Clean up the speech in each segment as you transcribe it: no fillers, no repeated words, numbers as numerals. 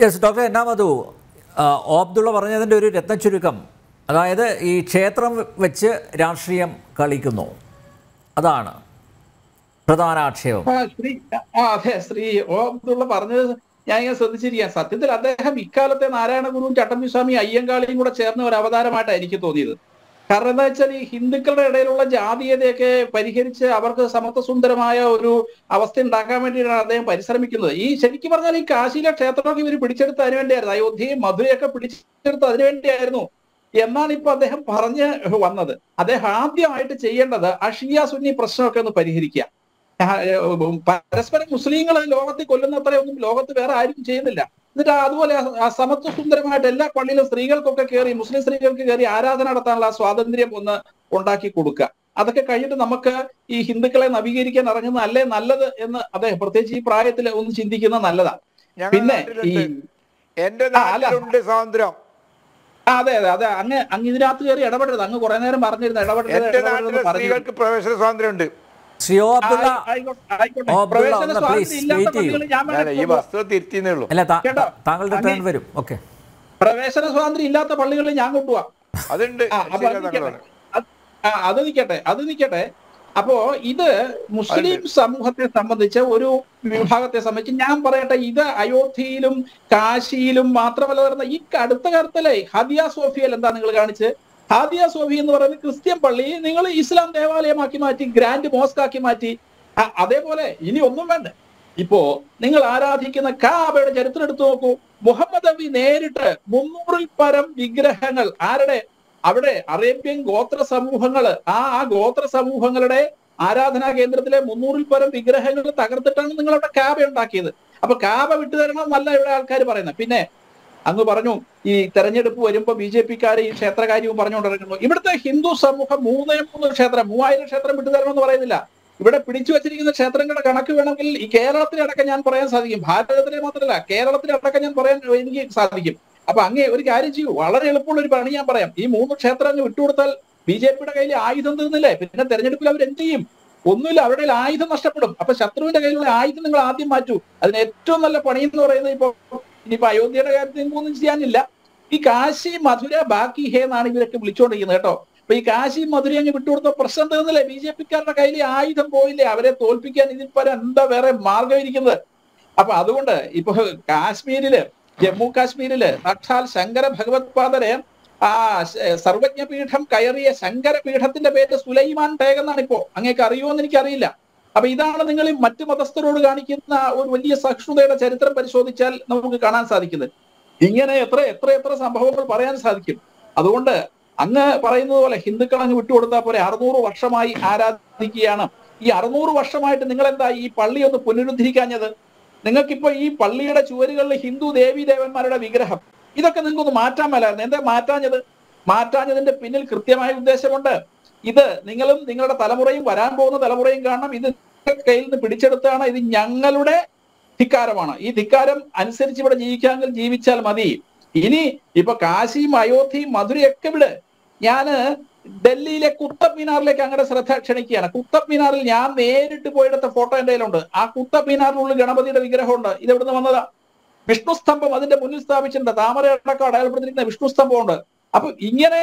Yes doctor എന്നാമതു ഓബ്ദുള്ള പറഞ്ഞതിൻ്റെ ഒരു രത്നച്ചുരുക്കം, അതായത് ഈ ക്ഷേത്രം വെച്ച് രാഷ്ട്രീയം കളിക്കുന്നു, അതാണ് പ്രധാന ആക്ഷേപം. അതെ, ശ്രീ ഓബ്ദുള്ള പറഞ്ഞത് ഞാൻ ഇങ്ങനെ ശ്രദ്ധിച്ചിരിക്കാം. സത്യത്തിൽ അദ്ദേഹം ഇക്കാലത്തെ നാരായണ ഗുരുവും ചട്ടമ്പിസ്വാമി അയ്യങ്കാളിയും കൂടെ ചേർന്ന ഒരു അവതാരമായിട്ടാണ് എനിക്ക് തോന്നിയത്. കാരണം എന്താ വെച്ചാൽ ഈ ഹിന്ദുക്കളുടെ ഇടയിലുള്ള ജാതീയതയൊക്കെ പരിഹരിച്ച് അവർക്ക് സമത്വസുന്ദരമായ ഒരു അവസ്ഥ ഉണ്ടാക്കാൻ വേണ്ടിയിട്ടാണ് അദ്ദേഹം പരിശ്രമിക്കുന്നത്. ഈ ശരിക്കും പറഞ്ഞാൽ ഈ കാശിയിലെ ക്ഷേത്രമൊക്കെ ഇവർ പിടിച്ചെടുത്ത് അതിനു വേണ്ടിയായിരുന്നു, അയോധ്യയും മധുരയൊക്കെ പിടിച്ചെടുത്ത് അതിനു വേണ്ടിയായിരുന്നു എന്നാണ് ഇപ്പൊ അദ്ദേഹം പറഞ്ഞ് വന്നത്. അദ്ദേഹം ആദ്യമായിട്ട് ചെയ്യേണ്ടത് ഷിയ സുന്നി പ്രശ്നമൊക്കെ ഒന്ന് പരിഹരിക്കുക. പരസ്പരം മുസ്ലിങ്ങൾ ലോകത്തിൽ കൊല്ലുന്നത്രയൊന്നും ലോകത്ത് വേറെ ആരും ചെയ്യുന്നില്ല. എന്നിട്ട് അതുപോലെ സമത്വ സുന്ദരമായിട്ട് എല്ലാ പള്ളിയിലും സ്ത്രീകൾക്കൊക്കെ കയറി, മുസ്ലിം സ്ത്രീകൾക്ക് കയറി ആരാധന നടത്താനുള്ള സ്വാതന്ത്ര്യം ഒന്ന് ഉണ്ടാക്കി കൊടുക്കുക. അതൊക്കെ കഴിഞ്ഞിട്ട് നമുക്ക് ഈ ഹിന്ദുക്കളെ നവീകരിക്കാൻ ഇറങ്ങുന്നതല്ലേ നല്ലത് എന്ന് അദ്ദേഹം പ്രത്യേകിച്ച് ഈ പ്രായത്തിൽ ഒന്ന് ചിന്തിക്കുന്നത് നല്ലതാണ്. പിന്നെ സ്വാതന്ത്ര്യം അതെ അതെ അതെ അങ്ങ് ഇതിനകത്ത് കയറി ഇടപെടരുത്. അങ്ങ് കുറെ നേരം പറഞ്ഞിരുന്നു സ്ത്രീകൾക്ക് പ്രവേശന സ്വാതന്ത്ര്യമുണ്ട്. പ്രവേശന സ്വാതന്ത്ര്യം ഇല്ലാത്ത പള്ളികളിൽ ഞാൻ കൊണ്ടുപോവാം. അത് നിൽക്കട്ടെ. അപ്പോ ഇത് മുസ്ലിം സമൂഹത്തെ സംബന്ധിച്ച് ഒരു വിഭാഗത്തെ സംബന്ധിച്ച് ഞാൻ പറയട്ടെ, ഇത് അയോധ്യയിലും കാശിയിലും മാത്രമല്ല നടന്ന ഈ അടുത്ത കാലത്തല്ലേ ഹാദിയ സോഫിയയിൽ എന്താ നിങ്ങൾ കാണിച്ച്? ഹാദിയ സോഫി എന്ന് പറയുന്നത് ക്രിസ്ത്യൻ പള്ളി നിങ്ങൾ ഇസ്ലാം ദേവാലയമാക്കി മാറ്റി, ഗ്രാൻഡ് മോസ്ക് ആക്കി മാറ്റി. അതേപോലെ ഇനി ഒന്നും വേണ്ട. ഇപ്പോ നിങ്ങൾ ആരാധിക്കുന്ന കാബയുടെ ചരിത്രം എടുത്തു നോക്കൂ. മുഹമ്മദ് നബി നേരിട്ട് 300-ൽ പരം വിഗ്രഹങ്ങൾ ആരുടെ അവിടെ അറേബ്യൻ ഗോത്ര സമൂഹങ്ങൾ ആ ഗോത്ര സമൂഹങ്ങളുടെ ആരാധനാ കേന്ദ്രത്തിലെ 300-ൽ പരം വിഗ്രഹങ്ങൾ തകർത്തിട്ടാണ് നിങ്ങൾ അവിടെ കാബ ഉണ്ടാക്കിയത്. അപ്പൊ കാബ വിട്ടുതരണം എന്നല്ല ഇവിടെ ആൾക്കാർ പറയുന്നത്. പിന്നെ അങ്ങ് പറഞ്ഞു ഈ തെരഞ്ഞെടുപ്പ് വരുമ്പോ BJP-ക്കാർ ഈ ക്ഷേത്രകാര്യവും പറഞ്ഞുകൊണ്ടിരിക്കുന്നു. ഇവിടുത്തെ ഹിന്ദു സമൂഹം 3 ക്ഷേത്രം 3000 ക്ഷേത്രം വിട്ടുതരണമെന്ന് പറയുന്നില്ല. ഇവിടെ പിടിച്ചു വച്ചിരിക്കുന്ന ക്ഷേത്രങ്ങളുടെ കണക്ക് വേണമെങ്കിൽ ഈ കേരളത്തിലടക്കം ഞാൻ പറയാൻ സാധിക്കും. ഭാരതത്തിലെ മാത്രമല്ല കേരളത്തിലടക്കം ഞാൻ പറയാൻ എനിക്ക് സാധിക്കും. അപ്പൊ അങ്ങേ ഒരു കാര്യം ചെയ്യൂ, വളരെ എളുപ്പമുള്ള ഒരു പണി ഞാൻ പറയാം. ഈ 3 ക്ഷേത്രം അങ്ങ് വിട്ടുകൊടുത്താൽ BJP-യുടെ കയ്യിൽ ആയുധം തീർന്നില്ലേ? പിന്നെ തെരഞ്ഞെടുപ്പിൽ അവർ എന്ത് ചെയ്യും? ഒന്നുമില്ല, അവരുടെ ആയുധം നഷ്ടപ്പെടും. അപ്പൊ ശത്രുവിന്റെ കയ്യിലുള്ള ആയുധം നിങ്ങൾ ആദ്യം മാറ്റൂ. അതിന് ഏറ്റവും നല്ല പണി എന്ന് പറയുന്നത് ഇനിയിപ്പോ അയോധ്യയുടെ കാര്യത്തിൽ ഒന്നും ചെയ്യാനില്ല. ഈ കാശി മധുര ബാക്കി ഹേ എന്നാണ് ഇവരൊക്കെ വിളിച്ചുകൊണ്ടിരിക്കുന്നത് കേട്ടോ. അപ്പൊ ഈ കാശി മധുര അങ്ങ് വിട്ടുകൊടുത്ത പ്രശ്നം തീർന്നില്ലേ? BJP-ക്കാരുടെ കയ്യിൽ ആയുധം പോയില്ലേ? അവരെ തോൽപ്പിക്കാൻ ഇതിൽ പരം എന്താ വേറെ മാർഗം ഇരിക്കുന്നത്? അപ്പൊ അതുകൊണ്ട് ഇപ്പൊ കാശ്മീരില് ജമ്മു കാശ്മീരില് സാക്ഷാൽ ശങ്കര ഭഗവത്പാദരെ സർവജ്ഞപീഠം കയറിയ ശങ്കരപീഠത്തിന്റെ പേര് സുലൈമാൻ ടേഗ് എന്നാണ്. ഇപ്പോ അങ്ങേക്ക് അറിയുമോന്ന് എനിക്കറിയില്ല. അപ്പൊ ഇതാണ് നിങ്ങൾ മറ്റു മതസ്ഥരോട് കാണിക്കുന്ന ഒരു വലിയ സഹിഷ്ണുതയുടെ ചരിത്രം പരിശോധിച്ചാൽ നമുക്ക് കാണാൻ സാധിക്കുന്നത്. ഇങ്ങനെ എത്ര സംഭവങ്ങൾ പറയാൻ സാധിക്കും. അതുകൊണ്ട് അങ്ങ് പറയുന്നത് പോലെ ഹിന്ദുക്കൾ അങ്ങ് വിട്ടുകൊടുത്താൽ പോലെ 600 വർഷമായി ആരാധിക്കുകയാണ്. ഈ 600 വർഷമായിട്ട് നിങ്ങൾ എന്താ ഈ പള്ളി ഒന്ന് പുനരുദ്ധരിക്കാഞ്ഞത്? നിങ്ങൾക്കിപ്പോ ഈ പള്ളിയുടെ ചുവരുകളിൽ ഹിന്ദു ദേവീ ദേവന്മാരുടെ വിഗ്രഹം ഇതൊക്കെ നിങ്ങൾക്കൊന്ന് മാറ്റാൻ മേലായിരുന്നു. എന്താ മാറ്റാഞ്ഞതിന്റെ പിന്നിൽ കൃത്യമായ ഉദ്ദേശമുണ്ട്. ഇത് നിങ്ങളും നിങ്ങളുടെ തലമുറയും വരാൻ പോകുന്ന തലമുറയും കാണണം. ഇത് കയ്യിൽ നിന്ന് പിടിച്ചെടുത്താണ്. ഇത് ഞങ്ങളുടെ ധിക്കാരമാണ്. ഈ ധിക്കാരം അനുസരിച്ച് ഇവിടെ ജീവിക്കാമെങ്കിൽ ജീവിച്ചാൽ മതി. ഇനി ഇപ്പൊ കാശിയും അയോധ്യയും മധുരയൊക്കെ വിട്. ഞാന് ഡൽഹിയിലെ കുത്തബ് മീനാറിലേക്ക് അങ്ങയുടെ ശ്രദ്ധ ക്ഷണിക്കുകയാണ്. കുത്തബ് മീനാറിൽ ഞാൻ നേരിട്ട് പോയെടുത്ത ഫോട്ടോ എന്റെ കയ്യിലുണ്ട്. ആ കുത്തബ് മീനാറിനുള്ളിൽ ഗണപതിയുടെ വിഗ്രഹമുണ്ട്. ഇത് എവിടുന്ന് വന്നതാ? വിഷ്ണു സ്തംഭം അതിന്റെ മുന്നിൽ സ്ഥാപിച്ചിട്ടുണ്ട്. താമര അടക്കം അടയാളപ്പെടുത്തിയിരിക്കുന്ന വിഷ്ണു സ്തംഭമുണ്ട്. അപ്പൊ ഇങ്ങനെ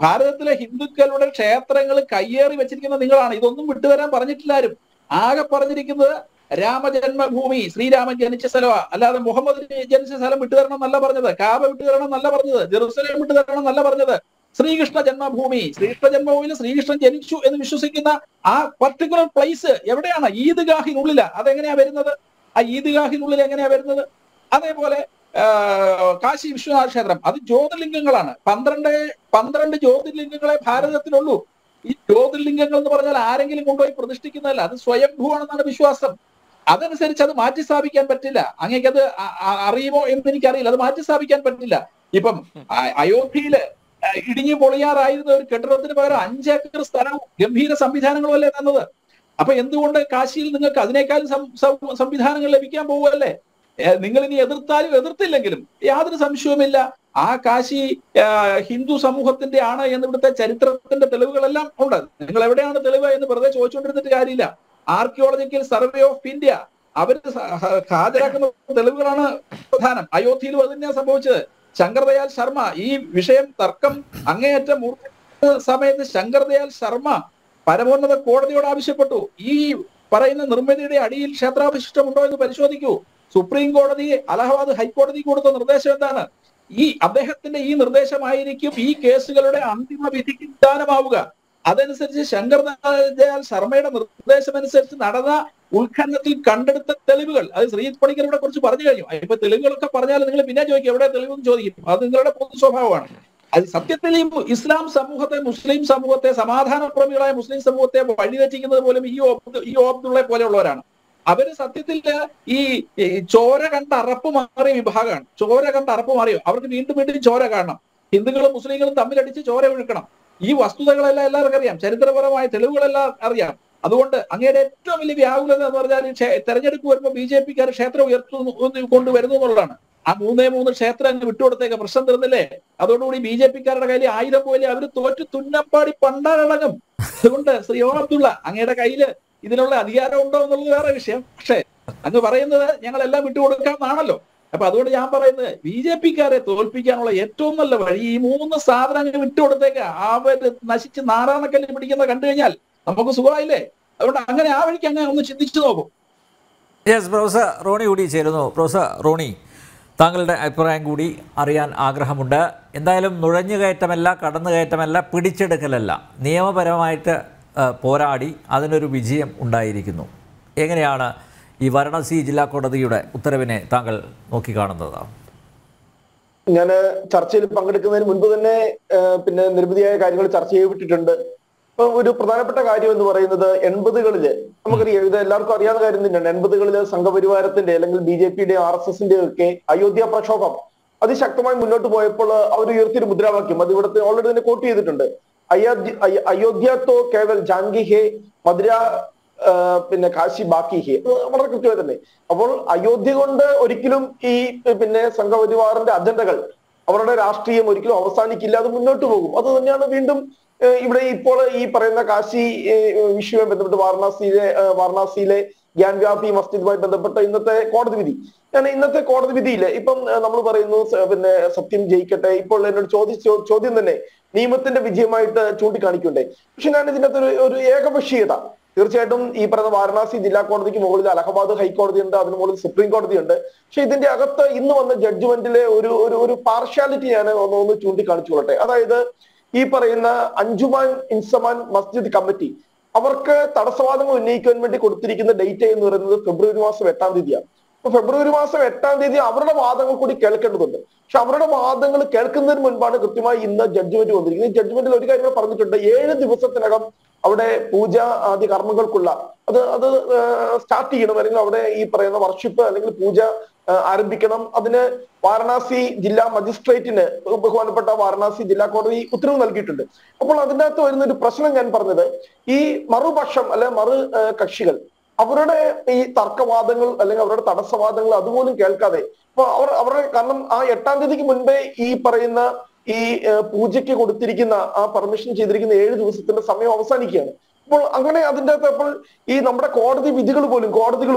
ഭാരതത്തിലെ ഹിന്ദുക്കളുടെ ക്ഷേത്രങ്ങൾ കയ്യേറി വെച്ചിരിക്കുന്ന നിങ്ങളാണ്. ഇതൊന്നും വിട്ടുതരാൻ പറഞ്ഞിട്ടില്ലാരും. ആകെ പറഞ്ഞിരിക്കുന്നത് രാമജന്മഭൂമി, ശ്രീരാമൻ ജനിച്ച സ്ഥലമാ. അല്ലാതെ മുഹമ്മദ് ജനിച്ച സ്ഥലം വിട്ടുതരണം എന്നല്ല പറഞ്ഞത്. കാബ വിട്ടുതരണം എന്നല്ല പറഞ്ഞത്. ജെറുസലേം വിട്ടുതരണം എന്നല്ല പറഞ്ഞത്. ശ്രീകൃഷ്ണ ജന്മഭൂമി, ശ്രീകൃഷ്ണ ജന്മഭൂമിയിൽ ശ്രീകൃഷ്ണൻ ജനിച്ചു എന്ന് വിശ്വസിക്കുന്ന ആ പർട്ടിക്കുലർ പ്ലേസ് എവിടെയാണ്? ഈദ്ഗാഹിനുള്ളിലാ. അതെങ്ങനെയാ വരുന്നത്? ആ ഈദ്ഗാഹിനുള്ളിൽ എങ്ങനെയാ വരുന്നത്? അതേപോലെ കാശി വിശ്വനാഥ ക്ഷേത്രം, അത് ജ്യോതിർലിംഗങ്ങളാണ്. 12 ജ്യോതിർലിംഗങ്ങളെ ഭാരതത്തിലുള്ളൂ. ഈ ജ്യോതിർലിംഗങ്ങൾ എന്ന് പറഞ്ഞാൽ ആരെങ്കിലും കൊണ്ടുപോയി പ്രതിഷ്ഠിക്കുന്നതല്ല, അത് സ്വയംഭൂവാണെന്നാണ് വിശ്വാസം. അതനുസരിച്ച് അത് മാറ്റി സ്ഥാപിക്കാൻ പറ്റില്ല. അങ്ങേക്ക് അത് അറിയുമോ എന്ന് എനിക്കറിയില്ല. അത് മാറ്റി സ്ഥാപിക്കാൻ പറ്റില്ല. ഇപ്പം അയോധ്യയില് ഇടിഞ്ഞു പൊളിയാറായിരുന്ന ഒരു കെട്ടിടത്തിന് പകരം 5 ഏക്കർ സ്ഥലവും ഗംഭീര സംവിധാനങ്ങളും അല്ലേ തന്നത്. അപ്പൊ എന്തുകൊണ്ട് കാശിയിൽ നിങ്ങൾക്ക് അതിനേക്കാളും സംവിധാനങ്ങൾ ലഭിക്കാൻ പോകുമല്ലേ? നിങ്ങൾ ഇനി എതിർത്താലും എതിർത്തില്ലെങ്കിലും യാതൊരു സംശയവുമില്ല ആ കാശി ഹിന്ദു സമൂഹത്തിന്റെ ആണ് എന്ന് ഇവിടുത്തെ ചരിത്രത്തിന്റെ തെളിവുകളെല്ലാം ഉണ്ട്. നിങ്ങൾ എവിടെയാണ് തെളിവ് എന്ന് വെറുതെ ചോദിച്ചുകൊണ്ടിരുന്നിട്ട് കാര്യമില്ല. ആർക്കിയോളജിക്കൽ സർവേ ഓഫ് ഇന്ത്യ അവർ ഹാജരാക്കുന്ന തെളിവുകളാണ് പ്രധാനം. അയോധ്യയിലും അത് തന്നെയാണ് സംഭവിച്ചത്. ശങ്കർദയാൽ ശർമ്മ ഈ വിഷയം തർക്കം അങ്ങേയറ്റം സമയത്ത് ശങ്കർദയാൽ ശർമ്മ പരമോന്നത കോടതിയോട് ആവശ്യപ്പെട്ടു, ഈ പറയുന്ന നിർമ്മിതിയുടെ അടിയിൽ ക്ഷേത്രാവശിഷ്ടമുണ്ടോ എന്ന് പരിശോധിക്കൂ. സുപ്രീം കോടതി അലഹബാദ് ഹൈക്കോടതി കൊടുത്ത നിർദ്ദേശം എന്താണ്? ഈ അദ്ദേഹത്തിന്റെ ഈ നിർദ്ദേശമായിരിക്കും ഈ കേസുകളുടെ അന്തിമ വിധിക്ക് വിധാനമാവുക. അതനുസരിച്ച് ശങ്കർദയാൽ ശർമ്മയുടെ നിർദ്ദേശമനുസരിച്ച് നടന്ന ഉത്ഖനനത്തിൽ കണ്ടെടുത്ത തെളിവുകൾ, അത് ശ്രീജിത് പണിക്കർ ഇവിടെ കുറിച്ച് പറഞ്ഞു കഴിഞ്ഞു. ഇപ്പൊ തെളിവുകളൊക്കെ പറഞ്ഞാൽ നിങ്ങൾ പിന്നെ ചോദിക്കും എവിടെ തെളിവെന്ന് ചോദിക്കും. അത് നിങ്ങളുടെ പൊതു സ്വഭാവമാണ്. അത് സത്യത്തിൽ ഈ ഇസ്ലാം സമൂഹത്തെ, മുസ്ലിം സമൂഹത്തെ, സമാധാനപ്രേമികളായ മുസ്ലിം സമൂഹത്തെ വഴിതെറ്റിക്കുന്നത് പോലും ഈ അബ്ദുള്ളയെ പോലെയുള്ളവരാണ്. അവര് സത്യത്തിൽ ഈ ചോര കണ്ട അറപ്പ് മാറിയ വിഭാഗമാണ്. ചോര കണ്ട അറപ്പ് മാറിയോ, അവർക്ക് വീണ്ടും വീണ്ടും ചോര കാണണം. ഹിന്ദുക്കളും മുസ്ലിങ്ങളും തമ്മിലടിച്ച് ചോര ഒഴുക്കണം. ഈ വസ്തുതകളെല്ലാം എല്ലാവർക്കും അറിയാം, ചരിത്രപരമായ തെളിവുകളെല്ലാം അറിയാം. അതുകൊണ്ട് അങ്ങയുടെ ഏറ്റവും വലിയ വ്യാകുലത എന്ന് പറഞ്ഞാൽ തെരഞ്ഞെടുപ്പ് വരുമ്പോൾ BJP-ക്കാർ ക്ഷേത്രം കൊണ്ടുവരുന്നു എന്നുള്ളതാണ്. ആ 3 ക്ഷേത്രം അങ്ങ് വിട്ടുകൊടുത്തേക്ക് പ്രശ്നം തീർന്നില്ലേ? അതോടുകൂടി BJP-ക്കാരുടെ കയ്യിൽ 1000 പോലെ അവർ തോറ്റു തുന്നപ്പാടി പണ്ടാരടങ്ങും. അതുകൊണ്ട് ശ്രീ അബ്ദുള്ള, അങ്ങയുടെ കയ്യില് ഇതിനുള്ള അധികാരം ഉണ്ടോ എന്നുള്ളത് വേറെ വിഷയം. പക്ഷേ അങ്ങ് പറയുന്നത് ഞങ്ങളെല്ലാം വിട്ടുകൊടുക്കാമെന്നാണല്ലോ. അപ്പൊ അതുകൊണ്ട് ഞാൻ പറയുന്നത് BJP-ക്കാരെ തോൽപ്പിക്കാനുള്ള ഏറ്റവും നല്ല വഴി ഈ 3 സാധനങ്ങൾ വിട്ടുകൊടുത്തേക്ക്. അവര് നശിച്ച് നാറാണക്കല്ല് പിടിക്കുന്നത് കണ്ടു കഴിഞ്ഞാൽ നമുക്ക് സുഖമായില്ലേ? അതുകൊണ്ട് അങ്ങനെ ആ വഴിക്ക് അങ്ങനെ ഒന്ന് ചിന്തിച്ചു നോക്കും. യെസ്, പ്രൊഫസർ റോണി കൂടി ചേരുന്നു. പ്രൊഫസർ റോണി, താങ്കളുടെ അഭിപ്രായം കൂടി അറിയാൻ ആഗ്രഹമുണ്ട്. എന്തായാലും നുഴഞ്ഞുകയറ്റമല്ല, കടന്നുകയറ്റമല്ല, പിടിച്ചെടുക്കലല്ല, നിയമപരമായിട്ട് പോരാടി അതിനൊരു വിജയം ഉണ്ടായിരിക്കുന്നു. എങ്ങനെയാണ് ഈ വാരണാസി ജില്ലാ കോടതിയുടെ ഉത്തരവിനെ താങ്കൾ നോക്കിക്കാണുന്നത്? ഞാൻ ചർച്ചയിൽ പങ്കെടുക്കുന്നതിന് മുൻപ് തന്നെ നിരവധിയായ കാര്യങ്ങൾ ചർച്ച ചെയ്യപ്പെട്ടിട്ടുണ്ട്. ഇപ്പൊ ഒരു പ്രധാനപ്പെട്ട കാര്യം എന്ന് പറയുന്നത് 80കളില് നമുക്കറിയാം, ഇത് എല്ലാവർക്കും അറിയാവുന്ന കാര്യം തന്നെയാണ്. 80കളില് സംഘപരിവാരത്തിന്റെ അല്ലെങ്കിൽ BJP-യുടെ RSS-ന്റെ ഒക്കെ അയോധ്യ പ്രക്ഷോഭം അതിശക്തമായി മുന്നോട്ട് പോയപ്പോൾ അവർ ഉയർത്തിയൊരു മുദ്രാവാക്യം, അത് ഇവിടുത്തെ ഓൾറെഡി തന്നെ കോട്ട് ചെയ്തിട്ടുണ്ട്. അയോധ്യ തോ കേവൽ ജാൻകി ഹേ, മധുര കാശി ബാക്കി ഹേ. വളരെ കൃത്യമായി തന്നെ. അപ്പോൾ അയോധ്യ കൊണ്ട് ഒരിക്കലും ഈ സംഘപരിവാറിന്റെ അജണ്ടകൾ, അവരുടെ രാഷ്ട്രീയം ഒരിക്കലും അവസാനിക്കില്ല, അത് മുന്നോട്ട് പോകും. അത് തന്നെയാണ് വീണ്ടും ഇവിടെ ഇപ്പോൾ ഈ പറയുന്ന കാശി വിഷയവുമായി ബന്ധപ്പെട്ട് വാരണാസിയിലെ ഗ്യാൻവ്യാപി മസ്ജിദുമായി ബന്ധപ്പെട്ട ഇന്നത്തെ കോടതി വിധി. ഇന്നത്തെ കോടതി വിധിയില് ഇപ്പം നമ്മൾ പറയുന്നു സത്യം ജയിക്കട്ടെ. ഇപ്പോൾ എന്നോട് ചോദ്യം തന്നെ നിയമത്തിന്റെ വിജയമായിട്ട് ചൂണ്ടിക്കാണിക്കണ്ടേ. പക്ഷെ ഞാൻ ഇതിനകത്ത് ഒരു ഏകപക്ഷീയത, തീർച്ചയായിട്ടും ഈ പറയുന്ന വാരണാസി ജില്ലാ കോടതിക്ക് മുകളിൽ അലഹബാദ് ഹൈക്കോടതി ഉണ്ട്, അതിന് മുകളിൽ സുപ്രീം കോടതി ഉണ്ട്. പക്ഷെ ഇതിന്റെ അകത്ത് ഇന്ന് വന്ന ജഡ്ജ്മെന്റിലെ ഒരു പാർഷ്യാലിറ്റി ഞാൻ ഒന്ന് ചൂണ്ടിക്കാണിച്ചുകൊള്ളട്ടെ. അതായത് ഈ പറയുന്ന അഞ്ജുമാൻ ഇൻസമാൻ മസ്ജിദ് കമ്മിറ്റി അവർക്ക് തടസ്സവാദങ്ങൾ ഉന്നയിക്കാൻ വേണ്ടി കൊടുത്തിരിക്കുന്ന ഡേറ്റ് എന്ന് പറയുന്നത് ഫെബ്രുവരി മാസം 8-ാം തീയതിയാണ്. അപ്പൊ ഫെബ്രുവരി മാസം 8-ാം തീയതി അവരുടെ വാദങ്ങൾ കൂടി കേൾക്കേണ്ടതുണ്ട്. പക്ഷെ അവരുടെ വാദങ്ങൾ കേൾക്കുന്നതിന് മുൻപാണ് കൃത്യമായി ഇന്ന് ജഡ്ജ്മെന്റ് വന്നിരിക്കുന്നത്. ഈ ജഡ്ജ്മെന്റിൽ ഒരു കാര്യം പറഞ്ഞിട്ടുണ്ട്, 7 ദിവസത്തിനകം അവിടെ പൂജ ആദ്യ കർമ്മങ്ങൾക്കുള്ള അത് സ്റ്റാർട്ട് ചെയ്യണം, അല്ലെങ്കിൽ അവിടെ ഈ പറയുന്ന വർഷിപ്പ് അല്ലെങ്കിൽ പൂജ ആരംഭിക്കണം. അതിന് വാരണാസി ജില്ലാ മജിസ്ട്രേറ്റിന് ബഹുമാനപ്പെട്ട വാരണാസി ജില്ലാ കോടതി ഉത്തരവ് നൽകിയിട്ടുണ്ട്. അപ്പോൾ അതിനകത്ത് വരുന്ന ഒരു പ്രശ്നം ഞാൻ പറഞ്ഞത്, ഈ മറുപക്ഷം അല്ലെ കക്ഷികൾ അവരുടെ ഈ തർക്കവാദങ്ങൾ അല്ലെങ്കിൽ അവരുടെ തടസ്സവാദങ്ങൾ അതുപോലും കേൾക്കാതെ ഇപ്പൊ അവരുടെ, കാരണം ആ 8-ാം തീയതിക്ക് മുൻപേ ഈ പറയുന്ന ഈ പൂജയ്ക്ക് കൊടുത്തിരിക്കുന്ന ആ പെർമിഷൻ ചെയ്തിരിക്കുന്ന 7 ദിവസത്തിന്റെ സമയം അവസാനിക്കുകയാണ്. അപ്പോൾ അങ്ങനെ അതിൻ്റെ അകത്ത് അപ്പോൾ ഈ നമ്മുടെ കോടതികൾ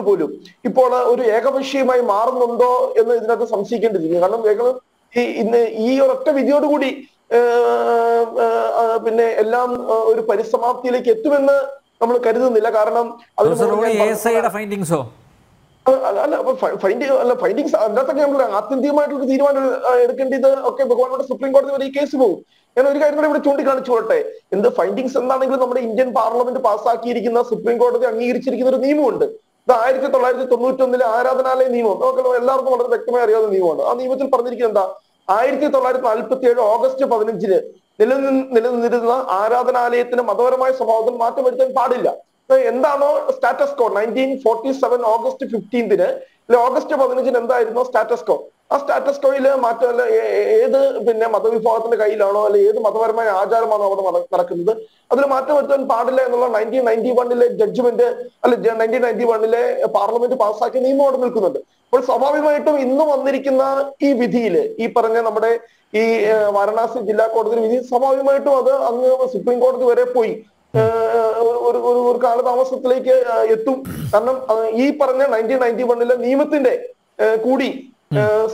പോലും ഇപ്പോൾ ഒരു ഏകപക്ഷീയമായി മാറുന്നുണ്ടോ എന്ന് ഇതിനകത്ത് സംശയിക്കേണ്ടിയിരിക്കുന്നു. കാരണം ഇന്ന് ഈ ഒരൊറ്റ വിധിയോടുകൂടി എല്ലാം ഒരു പരിസമാപ്തിയിലേക്ക് എത്തുമെന്ന് നമ്മൾ കരുതുന്നില്ല. കാരണം ഫൈൻഡിങ്സ് അതിനകത്തൊക്കെ നമ്മൾ ആത്യന്തികമായിട്ടുള്ള തീരുമാനം എടുക്കേണ്ടത് ഒക്കെ ബഹുമാനപ്പെട്ട സുപ്രീം കോടതി വരെ ഈ കേസ് പോകും. ഞാൻ ഒരു കാര്യം കൂടെ ഇവിടെ ചൂണ്ടിക്കാണിച്ചോട്ടെ. എന്ത് ഫൈൻഡിങ്സ് എന്താണെങ്കിലും നമ്മുടെ ഇന്ത്യൻ പാർലമെന്റ് പാസ്സാക്കിയിരിക്കുന്ന സുപ്രീം കോടതി അംഗീകരിച്ചിരിക്കുന്ന ഒരു നിയമമുണ്ട്. ഇത് 1991 ആരാധനാലയ നിയമം, നമുക്ക് എല്ലാവർക്കും വളരെ വ്യക്തമായി അറിയാവുന്ന നിയമമാണ്. ആ നിയമത്തിൽ പറഞ്ഞിരിക്കുന്നത് എന്താ, 1947 ഓഗസ്റ്റ് 15 നിലനിന്നിരുന്ന ആരാധനാലയത്തിന് മതപരമായ സ്വഭാവത്തിൽ മാറ്റം വരുത്താൻ പാടില്ല. എന്താണോ സ്റ്റാറ്റസ് കോ 1947 ഓഗസ്റ്റ് 15 ഓഗസ്റ്റ് 15 എന്തായിരുന്നു സ്റ്റാറ്റസ് കോ, ആ സ്റ്റാറ്റസ് കോയില് മാറ്റമല്ല, ഏത് മതവിഭാഗത്തിന്റെ കയ്യിലാണോ അല്ലെ ഏത് മതപരമായ ആചാരമാണോ അവിടെ നടക്കുന്നത് അതിൽ മാറ്റം വരുത്താൻ പാടില്ല എന്നുള്ള 1991 ജഡ്ജ്മെന്റ് അല്ലെ 1991 പാർലമെന്റ് പാസ്സാക്കിയ നിയമം അവിടെ നിൽക്കുന്നുണ്ട്. അപ്പോൾ സ്വാഭാവികമായിട്ടും ഇന്ന് വന്നിരിക്കുന്ന ഈ വിധിയില് ഈ പറഞ്ഞ നമ്മുടെ ഈ വാരണാസി ജില്ലാ കോടതി വിധി സ്വാഭാവികമായിട്ടും അത് അങ്ങ് സുപ്രീം കോടതി വരെ പോയി. ഒരു കാലതാമസത്തിലേക്ക് എത്തും. കാരണം ഈ പറഞ്ഞ 1991 നിയമത്തിന്റെ കൂടി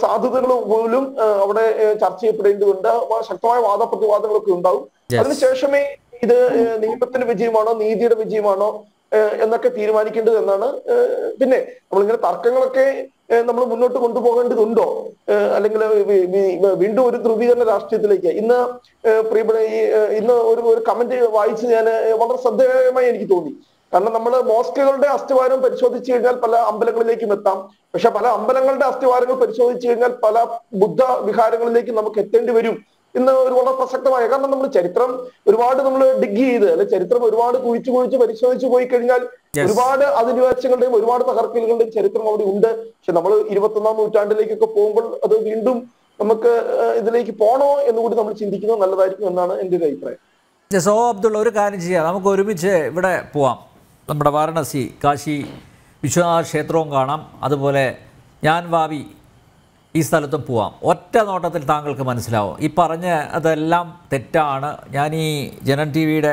സാധ്യതകൾ പോലും അവിടെ ചർച്ച ചെയ്യപ്പെടേണ്ടതുണ്ട്. ശക്തമായ വാദപ്രതിവാദങ്ങളൊക്കെ ഉണ്ടാവും. അതിനുശേഷമേ ഇത് നിയമത്തിന്റെ വിജയമാണോ നീതിയുടെ വിജയമാണോ എന്നൊക്കെ തീരുമാനിക്കേണ്ടത് എന്നാണ്. പിന്നെ നമ്മളിങ്ങനെ തർക്കങ്ങളൊക്കെ നമ്മൾ മുന്നോട്ട് കൊണ്ടുപോകേണ്ടതുണ്ടോ, അല്ലെങ്കിൽ വീണ്ടും ഒരു ധ്രുവീകരണ രാഷ്ട്രീയത്തിലേക്ക്? ഇന്ന് പ്രിയപ്പെട്ട ഇന്ന് ഒരു കമന്റ് വായിച്ച് ഞാൻ വളരെ ശ്രദ്ധേയമായി എനിക്ക് തോന്നി. കാരണം നമ്മൾ മോസ്കുകളുടെ അസ്ഥിവാരം പരിശോധിച്ചു കഴിഞ്ഞാൽ പല അമ്പലങ്ങളിലേക്കും എത്താം. പക്ഷെ പല അമ്പലങ്ങളുടെ അസ്ഥിവാരങ്ങൾ പരിശോധിച്ചു കഴിഞ്ഞാൽ പല ബുദ്ധ വിഹാരങ്ങളിലേക്ക് നമുക്ക് എത്തേണ്ടി വരും ഇന്ന് ഒരു വളരെ പ്രസക്തമായ. കാരണം നമ്മൾ ചരിത്രം ഒരുപാട് നമ്മൾ ഡിഗ് ചെയ്ത് അല്ലെ ചരിത്രം ഒരുപാട് കുഴിച്ച് പരിശോധിച്ചു പോയി കഴിഞ്ഞാൽ ഒരുപാട് അധിനിവേശങ്ങളുടെയും ഒരുപാട് തകർക്കലുകളുടെയും ചരിത്രം അവിടെ ഉണ്ട്. പക്ഷെ നമ്മൾ 21-ാം നൂറ്റാണ്ടിലേക്കൊക്കെ പോകുമ്പോൾ അത് വീണ്ടും നമുക്ക് ഇതിലേക്ക് പോണോ എന്നുകൂടി നമ്മൾ ചിന്തിക്കുന്നത് നല്ലതായിരിക്കും എന്നാണ് എൻ്റെ ഒരു അഭിപ്രായം. സോ അബ്ദുള്ള, ഒരു കാര്യം ചെയ്യാം, നമുക്ക് ഒരുമിച്ച് ഇവിടെ പോവാം. നമ്മുടെ വാരണാസി കാശി വിശ്വനാഥ ക്ഷേത്രവും കാണാം, അതുപോലെ ഞാൻവാവി ഈ സ്ഥലത്തും പോവാം. ഒറ്റ നോട്ടത്തിൽ താങ്കൾക്ക് മനസ്സിലാവും ഈ പറഞ്ഞ അതെല്ലാം തെറ്റാണ്. ഞാൻ ഈ ജനൻ ടി വിയുടെ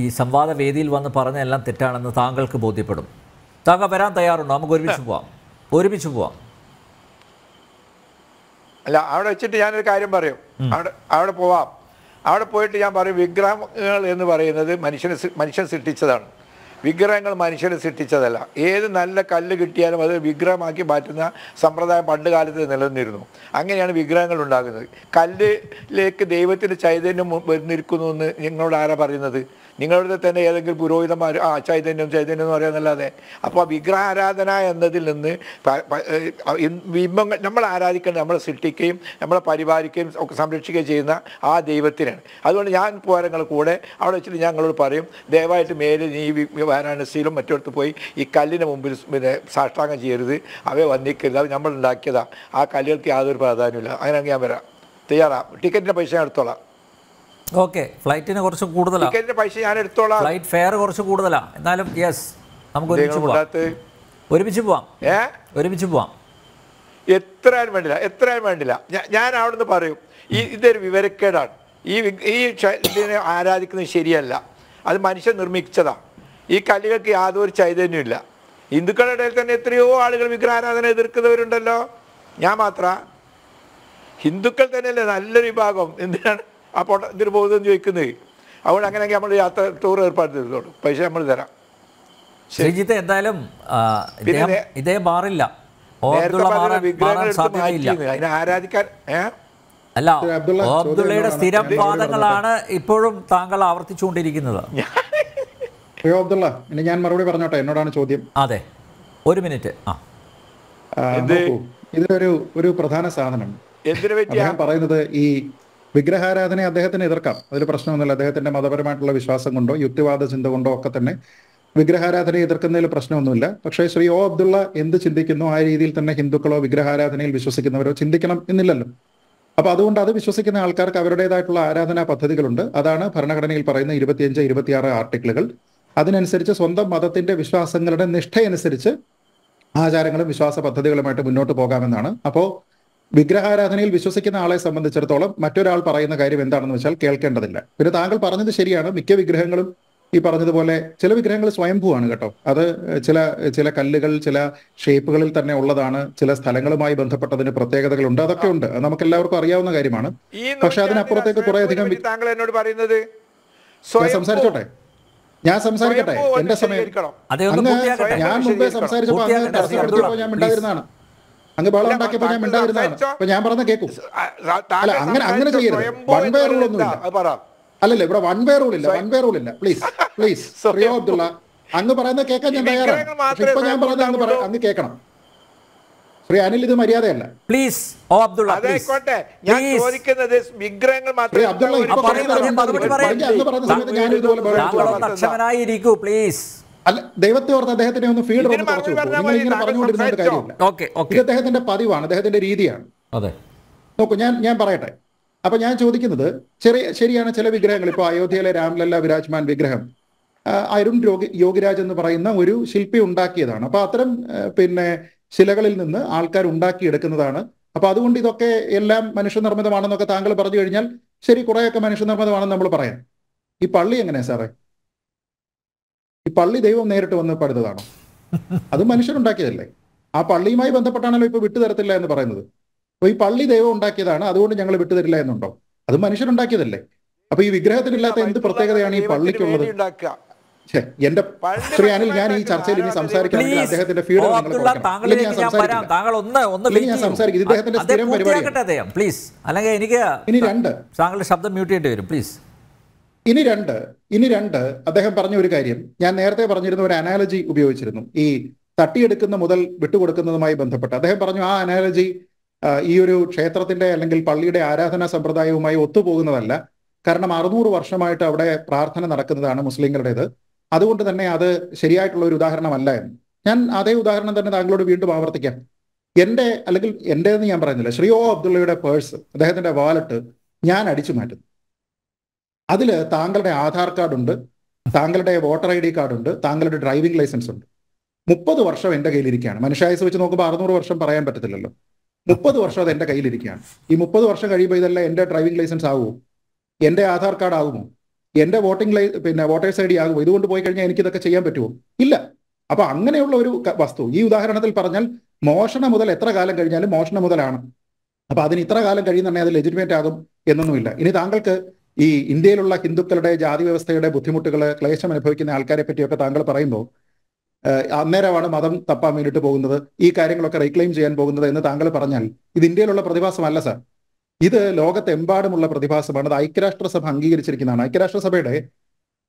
ഈ സംവാദ വേദിയിൽ വന്ന് പറഞ്ഞതെല്ലാം തെറ്റാണെന്ന് താങ്കൾക്ക് ബോധ്യപ്പെടും. താങ്കൾ വരാൻ തയ്യാറുണ്ടോ? നമുക്ക് ഒരുമിച്ച് പോവാം. അല്ല, അവിടെ വെച്ചിട്ട് ഞാനൊരു കാര്യം പറയും. അവിടെ പോവാം. അവിടെ പോയിട്ട് ഞാൻ പറയും, വിഗ്രഹങ്ങൾ എന്ന് പറയുന്നത് മനുഷ്യൻ സൃഷ്ടിച്ചതാണ്. വിഗ്രഹങ്ങൾ മനുഷ്യനെ സൃഷ്ടിച്ചതല്ല. ഏത് നല്ല കല്ല് കിട്ടിയാലും അത് വിഗ്രഹമാക്കി മാറ്റുന്ന സമ്പ്രദായം പണ്ട് കാലത്ത് നിലനിന്നിരുന്നു. അങ്ങനെയാണ് വിഗ്രഹങ്ങൾ ഉണ്ടാകുന്നത്. കല്ലിലേക്ക് ദൈവത്തിൻ്റെ ചൈതന്യം വന്നിരിക്കുന്നു എന്ന് നിങ്ങളോട് ആരാ പറയുന്നത്? നിങ്ങളുടെ തന്നെ ഏതെങ്കിലും പുരോഹിതന്മാർ ചൈതന്യം എന്ന് പറയുന്നല്ലാതെ. അപ്പോൾ വിഗ്രഹാരാധന എന്നതിൽ നിന്ന് ബിംബങ്ങൾ നമ്മൾ ആരാധിക്കേണ്ടത് നമ്മളെ സൃഷ്ടിക്കുകയും നമ്മളെ പരിപാലിക്കുകയും ഒക്കെ സംരക്ഷിക്കുകയും ചെയ്യുന്ന ആ ദൈവത്തിനാണ്. അതുകൊണ്ട് ഞാൻ പോരങ്ങൾ കൂടെ അവിടെ വെച്ചിട്ട് ഞങ്ങളോട് പറയും, ദയവായിട്ട് മേലിൽ നീ വാരാണസിയിലും മറ്റിടത്ത് പോയി ഈ കല്ലിന് മുമ്പിൽ പിന്നെ സാഷ്ടാംഗം ചെയ്യരുത്, അവയെ വന്നിക്കരുത്, അത് നമ്മൾ ഉണ്ടാക്കിയതാണ്, ആ കല്ലുകൾക്ക് യാതൊരു പ്രാധാന്യമില്ല. അങ്ങനെയാണെങ്കിൽ ഞാൻ വരാം, തയ്യാറാ. ടിക്കറ്റിൻ്റെ പൈസ ഞാൻ എടുത്തോളാം. ഓക്കെ, ഫ്ലൈറ്റിന് കുറച്ച് കൂടുതലാണ്, ടിക്കറ്റിൻ്റെ പൈസ ഞാൻ എടുത്തോളാം. ഫ്ലൈറ്റ് ഫെയർ കുറച്ച് കൂടുതലാണ്. എന്നാലും യെസ്, നമുക്ക് ഒരുമിച്ച് പോവാം. എത്രയാലും വേണ്ടില്ല. ഞാൻ അവിടുന്ന് പറയും, ഇതൊരു വിവരക്കേടാണ്, ഈ ഇതിനെ ആരാധിക്കുന്നത് ശരിയല്ല, അത് മനുഷ്യൻ നിർമ്മിച്ചതാണ്, ഈ കല്ലുകൾക്ക് യാതൊരു ചൈതന്യമില്ല. ഹിന്ദുക്കളുടെ ഇടയിൽ തന്നെ എത്രയോ ആളുകൾ വിഗ്രഹാരാധന എതിർക്കുന്നവരുണ്ടല്ലോ. ഞാൻ മാത്രം ഹിന്ദുക്കൾ തന്നെയല്ലേ നല്ലൊരു വിഭാഗം. എന്തിനാണ് ആ ഇതിന് പോകുന്നതെന്ന് ചോദിക്കുന്നത്? അതുകൊണ്ട് അങ്ങനെയെങ്കിൽ നമ്മൾ യാത്ര ടൂർ ഏർപ്പാട് ചെയ്തോളൂ, പൈസ നമ്മൾ തരാം. ശ്രീജിത്ത്, എന്തായാലും ഇതേ മാറില്ല, അതിനെ ആരാധിക്കാൻ അല്ല, അബ്ദുള്ളയുടെ സ്ഥിരം വാദങ്ങളാണ് ഇപ്പോഴും താങ്കൾ ആവർത്തിച്ചുകൊണ്ടിരിക്കുന്നത്. അബ്ദുള്ള, ഇനി ഞാൻ മറുപടി പറഞ്ഞോട്ടെ, എന്നോടാണ് ചോദ്യം. അതെ, ഒരു മിനിറ്റ്. ഇതൊരു പ്രധാന സാധനം. അദ്ദേഹം പറയുന്നത് ഈ വിഗ്രഹാരാധന അദ്ദേഹത്തിന് എതിർക്കാം, അതിൽ പ്രശ്നമൊന്നുമില്ല. അദ്ദേഹത്തിന്റെ മതപരമായിട്ടുള്ള വിശ്വാസം കൊണ്ടോ യുക്തിവാദ ചിന്ത കൊണ്ടോ ഒക്കെ തന്നെ വിഗ്രഹാരാധനയെ എതിർക്കുന്നതിൽ പ്രശ്നമൊന്നുമില്ല. പക്ഷേ ശ്രീ ഒ അബ്ദുള്ള എന്ത് ചിന്തിക്കുന്നു ആ രീതിയിൽ തന്നെ ഹിന്ദുക്കളോ വിഗ്രഹാരാധനയിൽ വിശ്വസിക്കുന്നവരോ ചിന്തിക്കണം എന്നില്ലല്ലോ. അപ്പൊ അതുകൊണ്ട് അത് വിശ്വസിക്കുന്ന ആൾക്കാർക്ക് അവരുടേതായിട്ടുള്ള ആരാധനാ പദ്ധതികളുണ്ട്. അതാണ് ഭരണഘടനയിൽ പറയുന്ന 25, 26 ആർട്ടിക്കിളുകൾ. അതിനനുസരിച്ച് സ്വന്തം മതത്തിന്റെ വിശ്വാസങ്ങളുടെ നിഷ്ഠയനുസരിച്ച് ആചാരങ്ങളും വിശ്വാസ പദ്ധതികളുമായിട്ട് മുന്നോട്ട് പോകാമെന്നാണ്. അപ്പോൾ വിഗ്രഹാരാധനയിൽ വിശ്വസിക്കുന്ന ആളെ സംബന്ധിച്ചിടത്തോളം മറ്റൊരാൾ പറയുന്ന കാര്യം എന്താണെന്ന് വെച്ചാൽ കേൾക്കേണ്ടതില്ല. പിന്നെ താങ്കൾ പറഞ്ഞത് ശരിയാണ്, മിക്ക വിഗ്രഹങ്ങളും ഈ പറഞ്ഞതുപോലെ ചില വിഗ്രഹങ്ങൾ സ്വയംഭൂവാണ് കേട്ടോ. അത് ചില കല്ലുകൾ ചില ഷേപ്പുകളിൽ തന്നെ ഉള്ളതാണ്, ചില സ്ഥലങ്ങളുമായി ബന്ധപ്പെട്ടതിന് പ്രത്യേകതകളുണ്ട്, അതൊക്കെ ഉണ്ട്, നമുക്ക് എല്ലാവർക്കും അറിയാവുന്ന കാര്യമാണ്. പക്ഷെ അതിനപ്പുറത്തേക്ക് കുറെ അധികം ഞാൻ സംസാരിക്കട്ടെ, എന്റെ സമയം ഞാൻ മുമ്പേ സംസാരിച്ചപ്പോ ഞാൻ മിണ്ടാതിരുന്നതാണ്, അങ്ങ് ബഹളം ഉണ്ടാക്കിയപ്പോ ഞാൻ മിണ്ടാതിരുന്നതാണ്. അപ്പൊ ഞാൻ പറഞ്ഞ കേൾക്കും. അല്ല, അങ്ങനെ ചെയ്യരുത്. വൺ വേ റൂൾ ഒന്നുമില്ല. അല്ലല്ലേ, ഇവിടെ വൺ വേ റൂൾ ഇല്ല. പ്ലീസ് പ്രിയോ അബ്ദുള്ള, അങ്ങ് പറയുന്നത് കേൾക്കാൻ ഞാൻ തയ്യാറാണ്. ഇപ്പൊ ഞാൻ പറയുന്നത് അങ്ങ് കേൾക്കണം. ശ്രീ അനിൽ, ഇത് മര്യാദയല്ല. പ്ലീസ് അബ്ദുള്ള, അല്ല, ദൈവത്തെ ഓർത്ത് അദ്ദേഹത്തിന്റെ ഒന്ന് ഫീൽഡ് ഒന്ന് കുറച്ചു നിങ്ങൾ ഇങ്ങനെ പറഞ്ഞുകൊണ്ടിരുന്ന കാര്യമില്ല. ഇത് അദ്ദേഹത്തിന്റെ പതിവാണ്, അദ്ദേഹത്തിന്റെ രീതിയാണ്. നോക്കൂ, ഞാൻ പറയട്ടെ. അപ്പൊ ഞാൻ ചോദിക്കുന്നത്, ശരിയാണ്, ചില വിഗ്രഹങ്ങൾ, ഇപ്പൊ അയോധ്യയിലെ രാംലല്ല വിരാജ്മാൻ വിഗ്രഹം അരുൺ യോഗിരാജ് എന്ന് പറയുന്ന ഒരു ശില്പി ഉണ്ടാക്കിയതാണ്. അപ്പൊ അത്തരം ശിലകളിൽ നിന്ന് ആൾക്കാർ ഉണ്ടാക്കിയെടുക്കുന്നതാണ്. അപ്പൊ അതുകൊണ്ട് ഇതൊക്കെ എല്ലാം മനുഷ്യനിർമ്മിതമാണെന്നൊക്കെ താങ്കൾ പറഞ്ഞു കഴിഞ്ഞാൽ ശരി, കുറെയൊക്കെ മനുഷ്യനിർമ്മിതമാണെന്ന് നമ്മൾ പറയാം. ഈ പള്ളി എങ്ങനെയാ സാറേ? ഈ പള്ളി ദൈവം നേരിട്ട് വന്ന് പടുത്തതാണോ? അത് മനുഷ്യരുണ്ടാക്കിയതല്ലേ? ആ പള്ളിയുമായി ബന്ധപ്പെട്ടാണല്ലോ ഇപ്പൊ വിട്ടുതരത്തില്ല എന്ന് പറയുന്നത്. അപ്പൊ ഈ പള്ളി ദൈവം ഉണ്ടാക്കിയതാണ്, അതുകൊണ്ട് ഞങ്ങൾ വിട്ടുതരില്ല എന്നുണ്ടോ? അത് മനുഷ്യരുണ്ടാക്കിയതല്ലേ? അപ്പൊ ഈ വിഗ്രഹത്തിനില്ലാത്ത എന്ത് പ്രത്യേകതയാണ് ഈ പള്ളിക്കുള്ളത്? എന്റെ ശ്രീ അനിൽ, ഞാൻ ഈ ചർച്ചയിൽ ഇനി സംസാരിക്കുകയാണെങ്കിൽ അദ്ദേഹത്തിന്റെ ഫീഡ് ഞാൻ സംസാരിക്കും. ഇദ്ദേഹത്തിന്റെ സ്ഥിരം പരിപാടിയാണ്. പ്ലീസ്, അല്ലെങ്കിൽ എനിക്ക് ഇനി രണ്ട് താങ്കളുടെ ശബ്ദം മ്യൂട്ട് ചെയ്യേണ്ടി വരും. പ്ലീസ്. ഇനി രണ്ട് അദ്ദേഹം പറഞ്ഞ ഒരു കാര്യം, ഞാൻ നേരത്തെ പറഞ്ഞിരുന്ന ഒരു അനാലജി ഉപയോഗിച്ചിരുന്നു, ഈ തട്ടിയെടുക്കുന്ന മുതൽ വിട്ടുകൊടുക്കുന്നതുമായി ബന്ധപ്പെട്ട്. അദ്ദേഹം പറഞ്ഞു ആ അനാലജി ഈ ഒരു ക്ഷേത്രത്തിന്റെ അല്ലെങ്കിൽ പള്ളിയുടെ ആരാധനാ സമ്പ്രദായവുമായി ഒത്തുപോകുന്നതല്ല. കാരണം 600 വർഷമായിട്ട് അവിടെ പ്രാർത്ഥന നടക്കുന്നതാണ് മുസ്ലിങ്ങളുടേത്. അതുകൊണ്ട് തന്നെ അത് ശരിയായിട്ടുള്ള ഒരു ഉദാഹരണമല്ല എന്ന്. ഞാൻ അതേ ഉദാഹരണം തന്നെ താങ്കളോട് വീണ്ടും ആവർത്തിക്കാം. എന്റേന്ന് ഞാൻ പറയുന്നില്ല, ശ്രീ ഒ അബ്ദുള്ളയുടെ പേഴ്സ്, അദ്ദേഹത്തിന്റെ വാലറ്റ് ഞാൻ അടിച്ചു മാറ്റുന്നു. അതിൽ താങ്കളുടെ ആധാർ കാർഡുണ്ട്, താങ്കളുടെ വോട്ടർ ID കാർഡുണ്ട്, താങ്കളുടെ ഡ്രൈവിംഗ് ലൈസൻസ് ഉണ്ട്. 30 വർഷം എൻ്റെ കയ്യിലിരിക്കുകയാണ്. മനുഷ്യായുസ് വെച്ച് നോക്കുമ്പോൾ 600 വർഷം പറയാൻ പറ്റത്തില്ലല്ലോ. 30 വർഷം അത് എൻ്റെ കയ്യിലിരിക്കുകയാണ്. ഈ 30 വർഷം കഴിയുമ്പോൾ ഇതെല്ലാം എൻ്റെ ഡ്രൈവിംഗ് ലൈസൻസ് ആകുമോ? എൻ്റെ ആധാർ കാർഡ് ആകുമോ? എൻ്റെ വോട്ടേഴ്സ് ID ആകുമോ? ഇതുകൊണ്ട് പോയി കഴിഞ്ഞാൽ എനിക്കിതൊക്കെ ചെയ്യാൻ പറ്റുമോ? ഇല്ല. അപ്പൊ അങ്ങനെയുള്ള ഒരു വസ്തു, ഈ ഉദാഹരണത്തിൽ പറഞ്ഞാൽ മോഷണ മുതൽ എത്ര കാലം കഴിഞ്ഞാലും മോഷണ മുതലാണ്. അപ്പൊ അതിന് ഇത്ര കാലം കഴിയുന്നുണ്ടെങ്കിൽ അത് ലെജിറ്റിമേറ്റ് ആകും എന്നൊന്നുമില്ല. ഇനി താങ്കൾക്ക് ഈ ഇന്ത്യയിലുള്ള ഹിന്ദുക്കളുടെ ജാതി വ്യവസ്ഥയുടെ ബുദ്ധിമുട്ടുകൾ, ക്ലേശം അനുഭവിക്കുന്ന ആൾക്കാരെ പറ്റിയൊക്കെ താങ്കൾ പറയുമ്പോൾ അന്നേരമാണ് മതം തപ്പാൻ വേണ്ടിയിട്ട് പോകുന്നത്, ഈ കാര്യങ്ങളൊക്കെ റീക്ലെയിം ചെയ്യാൻ പോകുന്നത് എന്ന് താങ്കൾ പറഞ്ഞാൽ ഇത് ഇന്ത്യയിലുള്ള പ്രതിഭാസമല്ല സാർ. ഇത് ലോകത്തെമ്പാടുമുള്ള പ്രതിഭാസമാണ്. അത് ഐക്യരാഷ്ട്രസഭ അംഗീകരിച്ചിരിക്കുന്നതാണ്. ഐക്യരാഷ്ട്രസഭയുടെ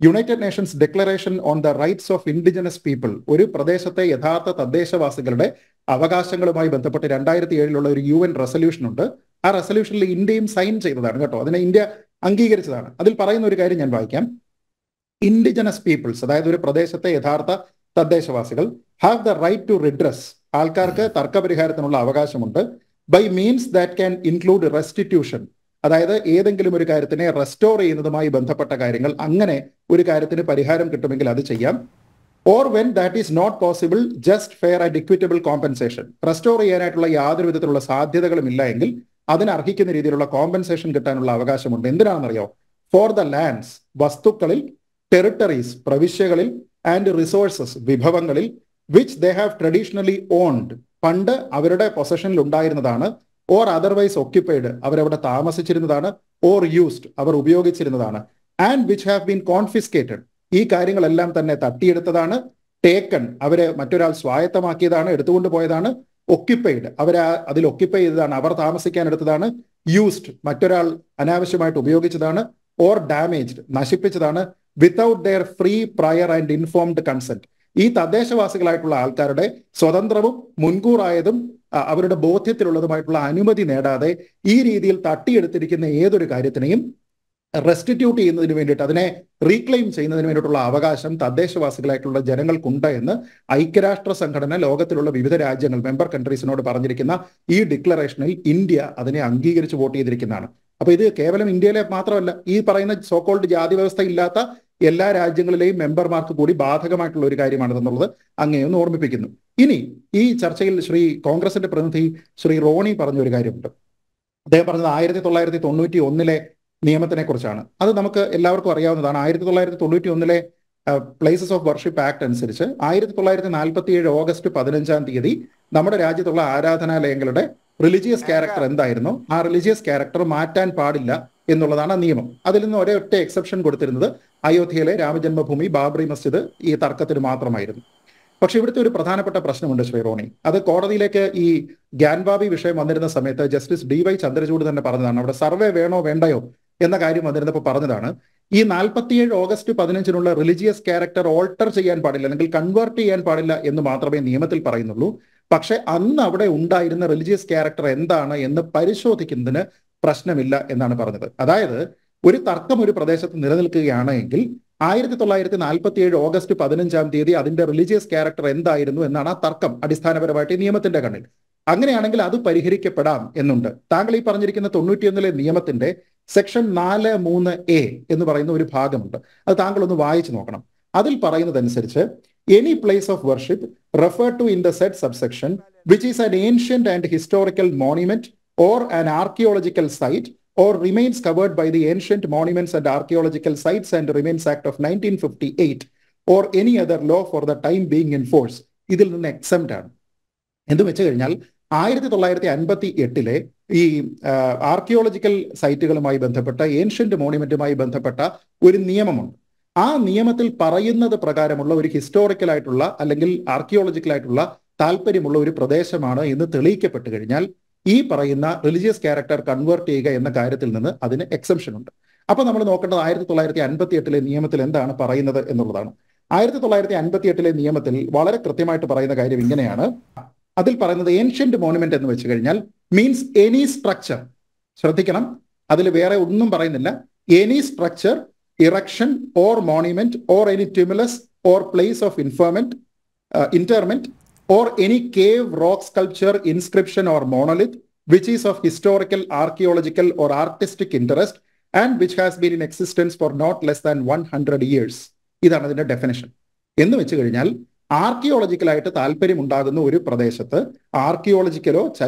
United Nations declaration on the rights of indigenous people, ഒരു പ്രദേശത്തെ യഥാർത്ഥ തദ്ദേശവാസികളുടെ അവകാശങ്ങളുമായി ബന്ധപ്പെട്ട് 2007 ഒരു UN റെസൊല്യൂഷൻ ഉണ്ട്. ആ റെസൊല്യൂഷനിൽ ഇന്ത്യയും സൈൻ ചെയ്തതാണ് കേട്ടോ. അതിനെ ഇന്ത്യ അംഗീകരിച്ചതാണ്. അതിൽ പറയുന്ന ഒരു കാര്യം ഞാൻ വായിക്കാം. ഇൻഡിജിനസ് പീപ്പിൾസ്, അതായത് ഒരു പ്രദേശത്തെ യഥാർത്ഥ തദ്ദേശവാസികൾ, have the right to redress, ആൾക്കാർക്ക് തർക്കപരിഹാരത്തിനുള്ള അവകാശമുണ്ട്, by means that can include restitution, അതായത് ഏതെങ്കിലും ഒരു കാര്യത്തിനെ റെസ്റ്റോർ ചെയ്യുന്നതുമായി ബന്ധപ്പെട്ട കാര്യങ്ങൾ, അങ്ങനെ ഒരു കാര്യത്തിന് പരിഹാരം കിട്ടുമെങ്കിൽ അത് ചെയ്യാം. Or when that is not possible, just fair and equitable compensation, restore ചെയ്യാനായിട്ടുള്ള യാതൊരു വിധത്തിലുള്ള സാധ്യതകളും ഇല്ല എങ്കിൽ അതിന് അർഹിക്കുന്ന രീതിയിലുള്ള കോമ്പൻസേഷൻ കിട്ടാനുള്ള അവകാശമുണ്ട്. എന്തിനാണെന്നറിയോ? ഫോർ ദ ലാൻഡ്സ്, വസ്തുക്കളിൽ, ടെറിട്ടറീസ്, പ്രവിശ്യകളിൽ, ആൻഡ് റിസോഴ്സസ്, വിഭവങ്ങളിൽ, which they have traditionally owned, പണ്ട് അവരുടെ പൊസഷനിൽ ഉണ്ടായിരുന്നതാണ്, ഓർ അതർവൈസ് ഒക്യുപ്പൈഡ്, അവരവിടെ താമസിച്ചിരുന്നതാണ്, ഓർ യൂസ്ഡ്, അവർ ഉപയോഗിച്ചിരുന്നതാണ്, and which have been confiscated, ഈ കാര്യങ്ങളെല്ലാം തന്നെ തട്ടിയെടുത്തതാണ്, ടേക്കൺ, അവരെ മറ്റൊരാൾ സ്വായത്തമാക്കിയതാണ്, എടുത്തുകൊണ്ട് പോയതാണ്, ഒക്യുപ്പൈഡ്, അവരെ അതിൽ ഒക്യുപ്പൈ ചെയ്തതാണ്, അവർ താമസിക്കാൻ എടുത്തതാണ്, യൂസ്ഡ്, മറ്റൊരാൾ അനാവശ്യമായിട്ട് ഉപയോഗിച്ചതാണ്, ഓർ ഡാമേജ്ഡ്, നശിപ്പിച്ചതാണ്, without their free prior and informed consent, ഈ തദ്ദേശവാസികളായിട്ടുള്ള ആൾക്കാരുടെ സ്വതന്ത്രവും മുൻകൂറായതും അവരുടെ ബോധ്യത്തിലുള്ളതുമായിട്ടുള്ള അനുമതി നേടാതെ ഈ രീതിയിൽ തട്ടിയെടുത്തിരിക്കുന്ന ഏതൊരു കാര്യത്തിനെയും റെസ്റ്റിറ്റ്യൂട്ട് ചെയ്യുന്നതിന് വേണ്ടിയിട്ട്, അതിനെ റീക്ലെയിം ചെയ്യുന്നതിന് വേണ്ടിയിട്ടുള്ള അവകാശം തദ്ദേശവാസികളായിട്ടുള്ള ജനങ്ങൾക്കുണ്ട് എന്ന് ഐക്യരാഷ്ട്ര സംഘടന ലോകത്തിലുള്ള വിവിധ രാജ്യങ്ങൾ, മെമ്പർ കൺട്രീസിനോട് പറഞ്ഞിരിക്കുന്ന ഈ ഡിക്ലറേഷനിൽ ഇന്ത്യ അതിനെ അംഗീകരിച്ച് വോട്ട് ചെയ്തിരിക്കുന്നതാണ്. അപ്പൊ ഇത് കേവലം ഇന്ത്യയിലെ മാത്രമല്ല, ഈ പറയുന്ന സോക്കോൾഡ് ജാതി വ്യവസ്ഥ ഇല്ലാത്ത എല്ലാ രാജ്യങ്ങളിലെയും മെമ്പർമാർക്ക് കൂടി ബാധകമായിട്ടുള്ള ഒരു കാര്യമാണിതെന്നുള്ളത് അങ്ങനെയൊന്ന് ഓർമ്മിപ്പിക്കുന്നു. ഇനി ഈ ചർച്ചയിൽ കോൺഗ്രസിന്റെ പ്രതിനിധി ശ്രീ റോണി പറഞ്ഞ ഒരു കാര്യമുണ്ട്. അദ്ദേഹം പറഞ്ഞത് 1991 നിയമത്തിനെ കുറിച്ചാണ്. അത് നമുക്ക് എല്ലാവർക്കും അറിയാവുന്നതാണ്. 1991 പ്ലേസസ് ഓഫ് വർഷിപ്പ് ആക്ട് അനുസരിച്ച് 1947 ഓഗസ്റ്റ് 15 നമ്മുടെ രാജ്യത്തുള്ള ആരാധനാലയങ്ങളുടെ റിലീജിയസ് ക്യാരക്ടർ എന്തായിരുന്നോ ആ റിലീജിയസ് ക്യാരക്ടർ മാറ്റാൻ പാടില്ല എന്നുള്ളതാണ് നിയമം. അതിൽ നിന്ന് ഒരൊറ്റ എക്സെപ്ഷൻ കൊടുത്തിരുന്നത് അയോധ്യയിലെ രാമജന്മഭൂമി ബാബറി മസ്ജിദ് ഈ തർക്കത്തിന് മാത്രമായിരുന്നു. പക്ഷെ ഇവിടുത്തെ ഒരു പ്രധാനപ്പെട്ട പ്രശ്നമുണ്ട് ശ്രീ റോണി. അത് കോടതിയിലേക്ക് ഈ ഗ്യാൻബാബി വിഷയം വന്നിരുന്ന സമയത്ത് ജസ്റ്റിസ് DY ചന്ദ്രചൂഡ് തന്നെ പറഞ്ഞതാണ്. അവിടെ സർവേ വേണോ വേണ്ടയോ എന്ന കാര്യം വന്നിരുന്നപ്പോൾ പറഞ്ഞതാണ്, ഈ 47 ഓഗസ്റ്റ് 15 റിലീജിയസ് ക്യാരക്ടർ ഓൾട്ടർ ചെയ്യാൻ പാടില്ല, അല്ലെങ്കിൽ കൺവേർട്ട് ചെയ്യാൻ പാടില്ല എന്ന് മാത്രമേ നിയമത്തിൽ പറയുന്നുള്ളൂ. പക്ഷെ അന്ന് അവിടെ ഉണ്ടായിരുന്ന റിലീജിയസ് ക്യാരക്ടർ എന്താണ് എന്ന് പരിശോധിക്കുന്നതിന് പ്രശ്നമില്ല എന്നാണ് പറഞ്ഞത്. അതായത് ഒരു തർക്കം ഒരു പ്രദേശത്ത് നിലനിൽക്കുകയാണ് എങ്കിൽ 1947 ഓഗസ്റ്റ് 15 അതിന്റെ റിലീജിയസ് ക്യാരക്ടർ എന്തായിരുന്നു എന്നാണ് ആ തർക്കം അടിസ്ഥാനപരമായിട്ട് നിയമത്തിന്റെ കണ്ണിൽ. അങ്ങനെയാണെങ്കിൽ അത് പരിഹരിക്കപ്പെടാം എന്നുണ്ട്. താങ്കൾ ഈ പറഞ്ഞിരിക്കുന്ന 91 നിയമത്തിന്റെ സെക്ഷൻ 4(3)A എന്ന് പറയുന്ന ഒരു ഭാഗമുണ്ട്. അത് താങ്കൾ ഒന്ന് വായിച്ചു നോക്കണം. അതിൽ പറയുന്നതനുസരിച്ച് any place of worship referred to in the said subsection which is an ancient and historical monument or an archaeological site or remains covered by the Ancient Monuments and Archaeological Sites and Remains Act of 1958 or any other law for the time being in force, ഇതിൽ നിന്ന് exempt ആണ്. എന്ന് വെച്ച് കഴിഞ്ഞാൽ 1958 ഈ archaeological സൈറ്റുകളുമായി ബന്ധപ്പെട്ട ancient മോണുമെന്റുമായി ബന്ധപ്പെട്ട ഒരു നിയമമുണ്ട്. ആ നിയമത്തിൽ പറയുന്നത് പ്രകാരമുള്ള ഒരു ഹിസ്റ്റോറിക്കൽ ആയിട്ടുള്ള അല്ലെങ്കിൽ ആർക്കിയോളജിക്കൽ ആയിട്ടുള്ള താല്പര്യമുള്ള ഒരു പ്രദേശമാണ് എന്ന് തെളിയിക്കപ്പെട്ട് കഴിഞ്ഞാൽ ഈ പറയുന്ന റിലീജിയസ് ക്യാരക്ടർ കൺവേർട്ട് ചെയ്യുക എന്ന കാര്യത്തിൽ നിന്ന് അതിന് എക്സംഷൻ ഉണ്ട്. അപ്പൊ നമ്മൾ നോക്കേണ്ടത് 1958 നിയമത്തിൽ എന്താണ് പറയുന്നത് എന്നുള്ളതാണ്. 1958 നിയമത്തിൽ വളരെ കൃത്യമായിട്ട് പറയുന്ന കാര്യം ഇങ്ങനെയാണ്. അതിൽ പറയുന്നത് ഏൻഷ്യന്റ് മോണുമെന്റ് എന്ന് വെച്ച് കഴിഞ്ഞാൽ മീൻസ് എനി സ്ട്രക്ചർ. ശ്രദ്ധിക്കണം, അതിൽ വേറെ ഒന്നും പറയുന്നില്ല. Any structure, erection or monument or any tumulus or place of interment or any cave, rock sculpture, inscription or monolith which is of historical, archaeological or artistic interest and which has been in existence for not less than 100 years. ഇതാണ് അതിന്റെ definition. എന്ന് വെച്ച് കഴിഞ്ഞാൽ ആർക്കിയോളജിക്കലായിട്ട് താല്പര്യം ഉണ്ടാകുന്ന ഒരു പ്രദേശത്ത് ആർക്കിയോളജിക്കലോ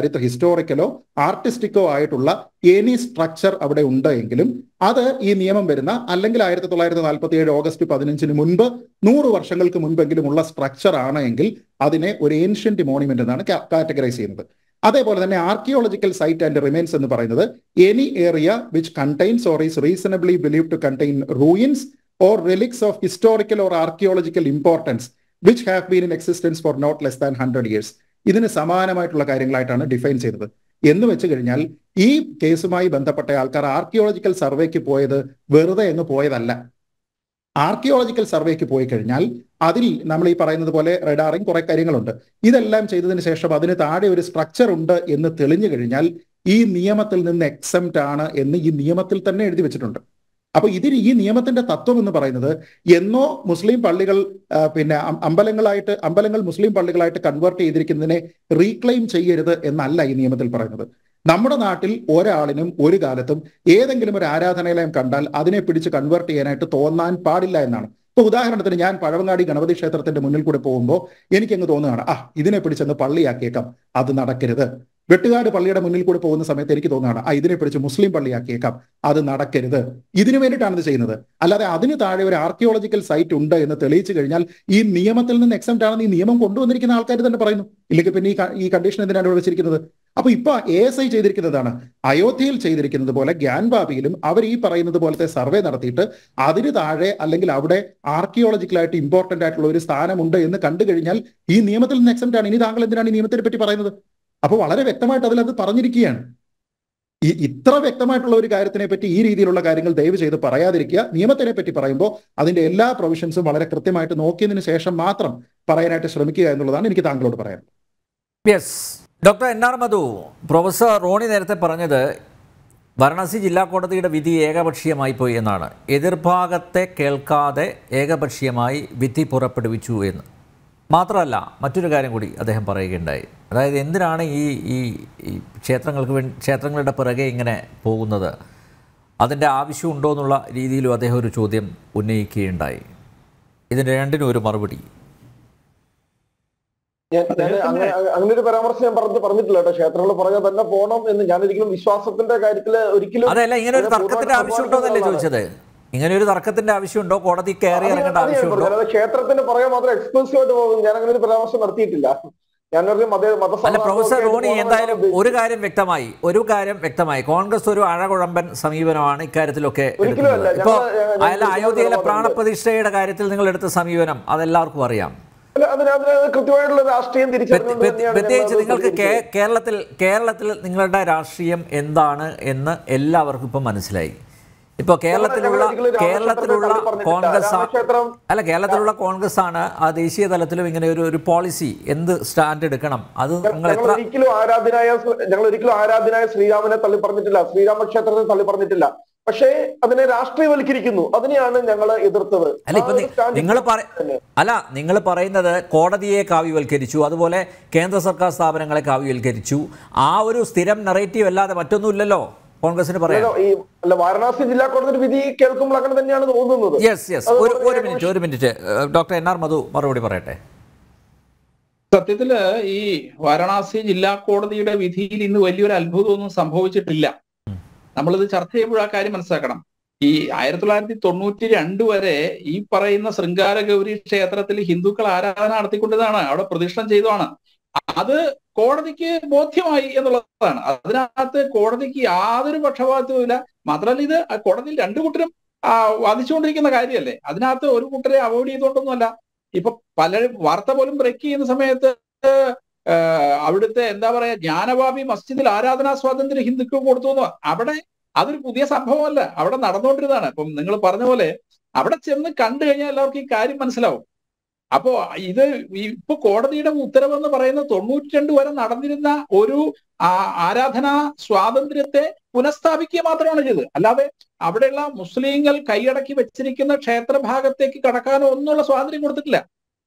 ഹിസ്റ്റോറിക്കലോ ആർട്ടിസ്റ്റിക്കോ ആയിട്ടുള്ള എനി സ്ട്രക്ചർ അവിടെ ഉണ്ട് എങ്കിലും അത് ഈ നിയമം വരുന്ന അല്ലെങ്കിൽ 1947 ഓഗസ്റ്റ് 15 മുൻപ് 100 വർഷങ്ങൾക്ക് മുൻപെങ്കിലും ഉള്ള സ്ട്രക്ചർ ആണ് എങ്കിൽ അതിനെ ഒരു ഏൻഷ്യന്റ് മോണുമെന്റ് എന്നാണ് കാറ്റഗറൈസ് ചെയ്യുന്നത്. അതേപോലെ തന്നെ ആർക്കിയോളജിക്കൽ സൈറ്റ് ആൻഡ് റിമെയിൻസ് എന്ന് പറയുന്നത് any area which contains or is reasonably believe to contain ruins or relics of historical or archaeological importance which have been in existence for not less than 100 years. ഇതിന് സമാനമായിട്ടുള്ള കാര്യങ്ങളായിട്ടാണ് define ചെയ്തത്. എന്ന് വെച്ച് കഴിഞ്ഞാൽ ഈ കേസുമായി ബന്ധപ്പെട്ട ആൾക്കാർ ആർക്കിയോളജിക്കൽ സർവേക്ക് പോയത് വെറുതെ എന്ന് പോയതല്ല. ആർക്കിയോളജിക്കൽ സർവേക്ക് പോയി കഴിഞ്ഞാൽ അതിൽ നമ്മൾ ഈ പറയുന്നത് പോലെ റഡാറിങ് കുറെ കാര്യങ്ങളുണ്ട്. ഇതെല്ലാം ചെയ്തതിന് ശേഷം അതിന് താഴെ ഒരു സ്ട്രക്ചർ ഉണ്ട് എന്ന് തെളിഞ്ഞു കഴിഞ്ഞാൽ ഈ നിയമത്തിൽ നിന്ന് എക്സംപ്റ്റ് ആണ് എന്ന് ഈ നിയമത്തിൽ തന്നെ എഴുതി വെച്ചിട്ടുണ്ട്. അപ്പൊ ഈ നിയമത്തിന്റെ തത്വം എന്ന് പറയുന്നത് എന്നോ മുസ്ലിം പള്ളികൾ അമ്പലങ്ങൾ മുസ്ലിം പള്ളികളായിട്ട് കൺവേർട്ട് ചെയ്തിരിക്കുന്നതിനെ റീക്ലെയിം ചെയ്യരുത് എന്നല്ല ഈ നിയമത്തിൽ പറയുന്നത്. നമ്മുടെ നാട്ടിൽ ഒരാളിനും ഒരു കാലത്തും ഏതെങ്കിലും ഒരു ആരാധനാലയം കണ്ടാൽ അതിനെ പിടിച്ച് കൺവേർട്ട് ചെയ്യാനായിട്ട് തോന്നാൻ പാടില്ല എന്നാണ്. ഇപ്പൊ ഉദാഹരണത്തിന് ഞാൻ പഴവങ്ങാടി ഗണപതി ക്ഷേത്രത്തിന്റെ മുന്നിൽ കൂടെ പോകുമ്പോൾ എനിക്കങ്ങ് തോന്നുകയാണ് ഇതിനെ പിടിച്ചെന്ന് പള്ളിയാക്കിയേക്കാം, അത് നടക്കരുത്. വെട്ടുകാട് പള്ളിയുടെ മുന്നിൽ കൂടെ പോകുന്ന സമയത്ത് എനിക്ക് തോന്നുകയാണ് ഇതിനെ പിടിച്ച് മുസ്ലിം പള്ളിയാക്കിയേക്കാം, അത് നടക്കരുത്. ഇതിനു വേണ്ടിയിട്ടാണ് ഇത് ചെയ്യുന്നത്. അല്ലാതെ അതിന് താഴെ ഒരു ആർക്കിയോളജിക്കൽ സൈറ്റ് ഉണ്ട് എന്ന് തെളിയിച്ചു കഴിഞ്ഞാൽ ഈ നിയമത്തിൽ നിന്ന് എക്സംപ്റ്റ് ആണെന്ന് ഈ നിയമം കൊണ്ടുവന്നിരിക്കുന്ന ആൾക്കാർ തന്നെ പറയുന്നു. ഇല്ലെങ്കിൽ പിന്നെ ഈ കണ്ടീഷൻ എന്തിനാണ് ഇവിടെ വെച്ചിരിക്കുന്നത്? അപ്പൊ ഇപ്പൊ ASI ചെയ്തിരിക്കുന്നതാണ് അയോധ്യയിൽ ചെയ്തിരിക്കുന്നത് പോലെ ഗ്യാൻബാബിയിലും അവർ ഈ പറയുന്നത് പോലത്തെ സർവേ നടത്തിയിട്ട് അതിന് താഴെ അല്ലെങ്കിൽ അവിടെ ആർക്കിയോളജിക്കലായിട്ട് ഇമ്പോർട്ടന്റ് ആയിട്ടുള്ള ഒരു സ്ഥാനമുണ്ട് എന്ന് കണ്ടു കഴിഞ്ഞാൽ ഈ നിയമത്തിൽ നിന്ന് എക്സംപ്റ്റ് ആണ്. ഇനി താങ്കൾ എന്തിനാണ് ഈ നിയമത്തിനെ പറ്റി പറയുന്നത്? അപ്പൊ വളരെ വ്യക്തമായിട്ട് അതിലത് പറഞ്ഞിരിക്കുകയാണ്. ഇത്ര വ്യക്തമായിട്ടുള്ള ഒരു കാര്യത്തിനെ പറ്റി ഈ രീതിയിലുള്ള കാര്യങ്ങൾ ദയവ് ചെയ്ത് പറയാതിരിക്കുക. നിയമത്തിനെ പറ്റി പറയുമ്പോൾ അതിന്റെ എല്ലാ പ്രൊവിഷൻസും വളരെ കൃത്യമായിട്ട് നോക്കിയതിനു ശേഷം മാത്രം പറയാനായിട്ട് ശ്രമിക്കുക എന്നുള്ളതാണ് എനിക്ക് താങ്കളോട് പറയാൻ. യെസ്, ഡോക്ടർ NR മധു, പ്രൊഫസർ റോണി നേരത്തെ പറഞ്ഞത് വാരണാസി ജില്ലാ കോടതിയുടെ വിധി ഏകപക്ഷീയമായി പോയി എന്നാണ്. എതിർഭാഗത്തെ കേൾക്കാതെ ഏകപക്ഷീയമായി വിധി പുറപ്പെടുവിച്ചു എന്ന്. മാത്രമല്ല മറ്റൊരു കാര്യം കൂടി അദ്ദേഹം പറയുകയുണ്ടായി. അതായത് എന്തിനാണ് ഈ ക്ഷേത്രങ്ങളുടെ പിറകെ ഇങ്ങനെ പോകുന്നത്, അതിൻ്റെ ആവശ്യമുണ്ടോ എന്നുള്ള രീതിയിലും അദ്ദേഹം ഒരു ചോദ്യം ഉന്നയിക്കുകയുണ്ടായി. ഇതിന് രണ്ടിനും ഒരു മറുപടി. അങ്ങനെ ഒരു പരാമർശം ഞാൻ പറഞ്ഞിട്ടില്ല കേട്ടോ. ക്ഷേത്രങ്ങൾ പുറകെ തന്നെ പോകണം എന്ന് ഞാൻ ഒരിക്കലും വിശ്വാസത്തിന്റെ കാര്യത്തിൽ ഒരിക്കലും അതല്ല. ഇങ്ങനെ ഒരു തർക്കത്തിന്റെ ആവശ്യമുണ്ടോ എന്നല്ലേ ചോദിച്ചത്? ഇങ്ങനെ ഒരു തർക്കത്തിന്റെ ആവശ്യമുണ്ടോ? കോടതി കയറി ഇറങ്ങേണ്ട ആവശ്യമുണ്ടോ? ക്ഷേത്രത്തിന് പുറകെ മാത്രം എക്സ്പെൻസീവ് ആയിട്ട് പോകും. ഞാൻ അങ്ങനെ ഒരു പരാമർശം നടത്തിയിട്ടില്ല. അല്ല പ്രൊഫസർ റോണി, എന്തായാലും ഒരു കാര്യം വ്യക്തമായി കോൺഗ്രസ് ഒരു അഴകുഴമ്പൻ സമീപനമാണ് ഇക്കാര്യത്തിലൊക്കെ. ഇപ്പോ അയോധ്യയിലെ പ്രാണപ്രതിഷ്ഠയുടെ കാര്യത്തിൽ നിങ്ങൾ എടുത്ത സമീപനം അതെല്ലാവർക്കും അറിയാം. കൃത്യമായിട്ടുള്ള രാഷ്ട്രീയം പ്രത്യേകിച്ച് നിങ്ങൾക്ക് കേരളത്തിൽ നിങ്ങളുടെ രാഷ്ട്രീയം എന്താണ് എന്ന് എല്ലാവർക്കും ഇപ്പം മനസ്സിലായി. ഇപ്പോൾ കേരളത്തിലുള്ള കോൺഗ്രസ് ആണ് ആ ദേശീയ തലത്തിലും ഇങ്ങനെ ഒരു പോളിസി എന്ത് സ്റ്റാൻഡ് എടുക്കണം അത് ഞങ്ങൾ ഒരിക്കലും ആരാധനായ ശ്രീരാമനെ തള്ളി പറഞ്ഞിട്ടില്ല, ശ്രീരാമക്ഷേത്രത്തെ തള്ളി പറഞ്ഞിട്ടില്ല. പക്ഷേ അതിനെ രാഷ്ട്രീയവൽക്കരിക്കുന്നു, അതിനെയാണ് ഞങ്ങൾ എതിർത്തത്. നിങ്ങൾ പറയുന്നത് കോടതിയെ കാവ്യവൽക്കരിച്ചു, അതുപോലെ കേന്ദ്ര സർക്കാർ സ്ഥാപനങ്ങളെ കാവ്യവൽക്കരിച്ചു. ആ ഒരു സ്ഥിരം നറേറ്റീവ് അല്ലാതെ മറ്റൊന്നുമില്ലല്ലോ കോൺഗ്രസിന് പറയാം. വാരണാസി ജില്ലാ കോടതി വിധി കേൾക്കുമ്പോൾ അങ്ങനെ തന്നെയാണ് തോന്നുന്നത്. ഒരു മിനിറ്റ് ഡോക്ടർ NR മധു മറുപടി പറയട്ടെ. സത്യത്തില് ഈ വാരണാസി ജില്ലാ കോടതിയുടെ വിധിയിൽ ഇന്ന് വലിയൊരു അത്ഭുതമൊന്നും സംഭവിച്ചിട്ടില്ല. നമ്മളിത് ചർച്ച ചെയ്യുമ്പോൾ ആ കാര്യം മനസ്സിലാക്കണം. ഈ 1992 വരെ ഈ പറയുന്ന ശൃംഗാര ഗൗരി ക്ഷേത്രത്തിൽ ഹിന്ദുക്കൾ ആരാധന നടത്തിക്കൊണ്ടതാണ്, അവിടെ പ്രതിഷ്ഠം ചെയ്തതാണ്. അത് കോടതിക്ക് ബോധ്യമായി എന്നുള്ളതാണ്. അതിനകത്ത് കോടതിക്ക് യാതൊരു പക്ഷപാതവും ഇല്ല. മാത്രമല്ല ഇത് കോടതിയിൽ രണ്ടു കൂട്ടരും വാദിച്ചുകൊണ്ടിരിക്കുന്ന കാര്യമല്ലേ. അതിനകത്ത് ഒരു കൂട്ടരെ അവോയ്ഡ് ചെയ്തുകൊണ്ടൊന്നുമല്ല. ഇപ്പൊ പലരും വാർത്ത പോലും ബ്രേക്ക് ചെയ്യുന്ന സമയത്ത് അവിടുത്തെ എന്താ പറയാ ജ്ഞാനവാപി മസ്ജിദിൽ ആരാധനാ സ്വാതന്ത്ര്യം ഹിന്ദുക്കൾക്ക് കൊടുത്തു. അവിടെ അതൊരു പുതിയ സംഭവമല്ല, അവിടെ നടന്നുകൊണ്ടിരുന്നതാണ്. ഇപ്പം നിങ്ങൾ പറഞ്ഞ പോലെ അവിടെ ചെന്ന് കണ്ടു കഴിഞ്ഞാൽ എല്ലാവർക്കും ഈ കാര്യം മനസ്സിലാവും. അപ്പോ ഇത് ഇപ്പൊ കോടതിയുടെ ഉത്തരവെന്ന് പറയുന്നത് 92 വരെ നടന്നിരുന്ന ഒരു ആരാധനാ സ്വാതന്ത്ര്യത്തെ പുനഃസ്ഥാപിക്കുക മാത്രമാണ് ചെയ്തത്. അല്ലാതെ അവിടെയുള്ള മുസ്ലിങ്ങൾ കൈയടക്കി വെച്ചിരിക്കുന്ന ക്ഷേത്രഭാഗത്തേക്ക് കടക്കാനോ ഒന്നുള്ള സ്വാതന്ത്ര്യം കൊടുത്തിട്ടില്ല.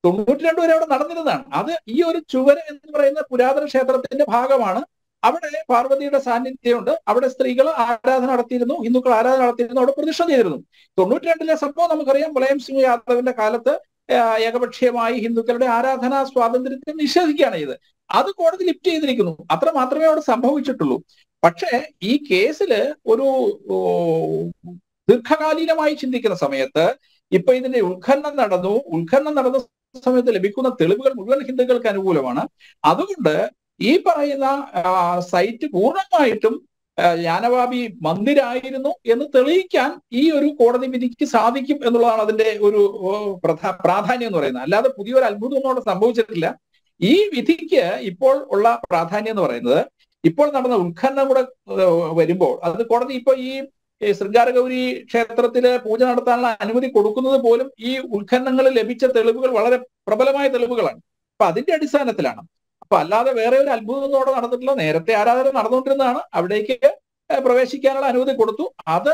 92 വരെ അവിടെ നടന്നിരുന്നതാണ്. അത് ഈ ഒരു ചുവര് എന്ന് പറയുന്ന പുരാതന ക്ഷേത്രത്തിന്റെ ഭാഗമാണ്. അവിടെ പാർവതിയുടെ സാന്നിധ്യമുണ്ട്. അവിടെ സ്ത്രീകൾ ആരാധന നടത്തിയിരുന്നു, ഹിന്ദുക്കൾ ആരാധന നടത്തിയിരുന്നു, അവിടെ പ്രതിഷ്ഠ ചെയ്തിരുന്നു. 92 സംഭവം നമുക്കറിയാം. മുലായം സിംഗ് യാദവിന്റെ കാലത്ത് ഏകപക്ഷീയമായി ഹിന്ദുക്കളുടെ ആരാധനാ സ്വാതന്ത്ര്യത്തെ നിഷേധിക്കുകയാണ് ചെയ്തത്. അത് കോടതി ലിഫ്റ്റ് ചെയ്തിരിക്കുന്നു. അത്ര മാത്രമേ അവിടെ സംഭവിച്ചിട്ടുള്ളൂ. പക്ഷേ ഈ കേസില് ഒരു ദീർഘകാലീനമായി ചിന്തിക്കുന്ന സമയത്ത് ഇപ്പൊ ഇതിന്റെ ഉത്ഖനനം നടന്ന സമയത്ത് ലഭിക്കുന്ന തെളിവുകൾ മുഴുവൻ ഹിന്ദുക്കൾക്ക് അനുകൂലമാണ്. അതുകൊണ്ട് ഈ പറയുന്ന സൈറ്റ് പൂർണ്ണമായിട്ടും ജ്ഞാനവാപി മന്ദിരായിരുന്നു എന്ന് തെളിയിക്കാൻ ഈ ഒരു കോടതി വിധിക്ക് സാധിക്കും എന്നുള്ളതാണ് അതിന്റെ ഒരു പ്രാധാന്യം എന്ന് പറയുന്നത്. അല്ലാതെ പുതിയൊരു അത്ഭുതമൊന്നും അവിടെ സംഭവിച്ചിട്ടില്ല. ഈ വിധിക്ക് ഇപ്പോൾ ഉള്ള പ്രാധാന്യം എന്ന് പറയുന്നത് ഇപ്പോൾ നടന്ന ഉത്ഖനനം കൂടെ വരുമ്പോൾ അത് കോടതി ഇപ്പൊ ഈ ശൃംഗാരഗൗരി ക്ഷേത്രത്തില് പൂജ നടത്താനുള്ള അനുമതി കൊടുക്കുന്നത് പോലും ഈ ഉത്ഖനനങ്ങളിൽ ലഭിച്ച തെളിവുകൾ വളരെ പ്രബലമായ തെളിവുകളാണ്. അപ്പൊ അതിന്റെ അടിസ്ഥാനത്തിലാണ്. അപ്പൊ അല്ലാതെ വേറെ ഒരു അത്ഭുതമൊന്നും അവിടെ നടന്നിട്ടില്ല. നേരത്തെ ആരാധന നടന്നുകൊണ്ടിരുന്നതാണ്. അവിടേക്ക് പ്രവേശിക്കാനുള്ള അനുമതി കൊടുത്തു. അത്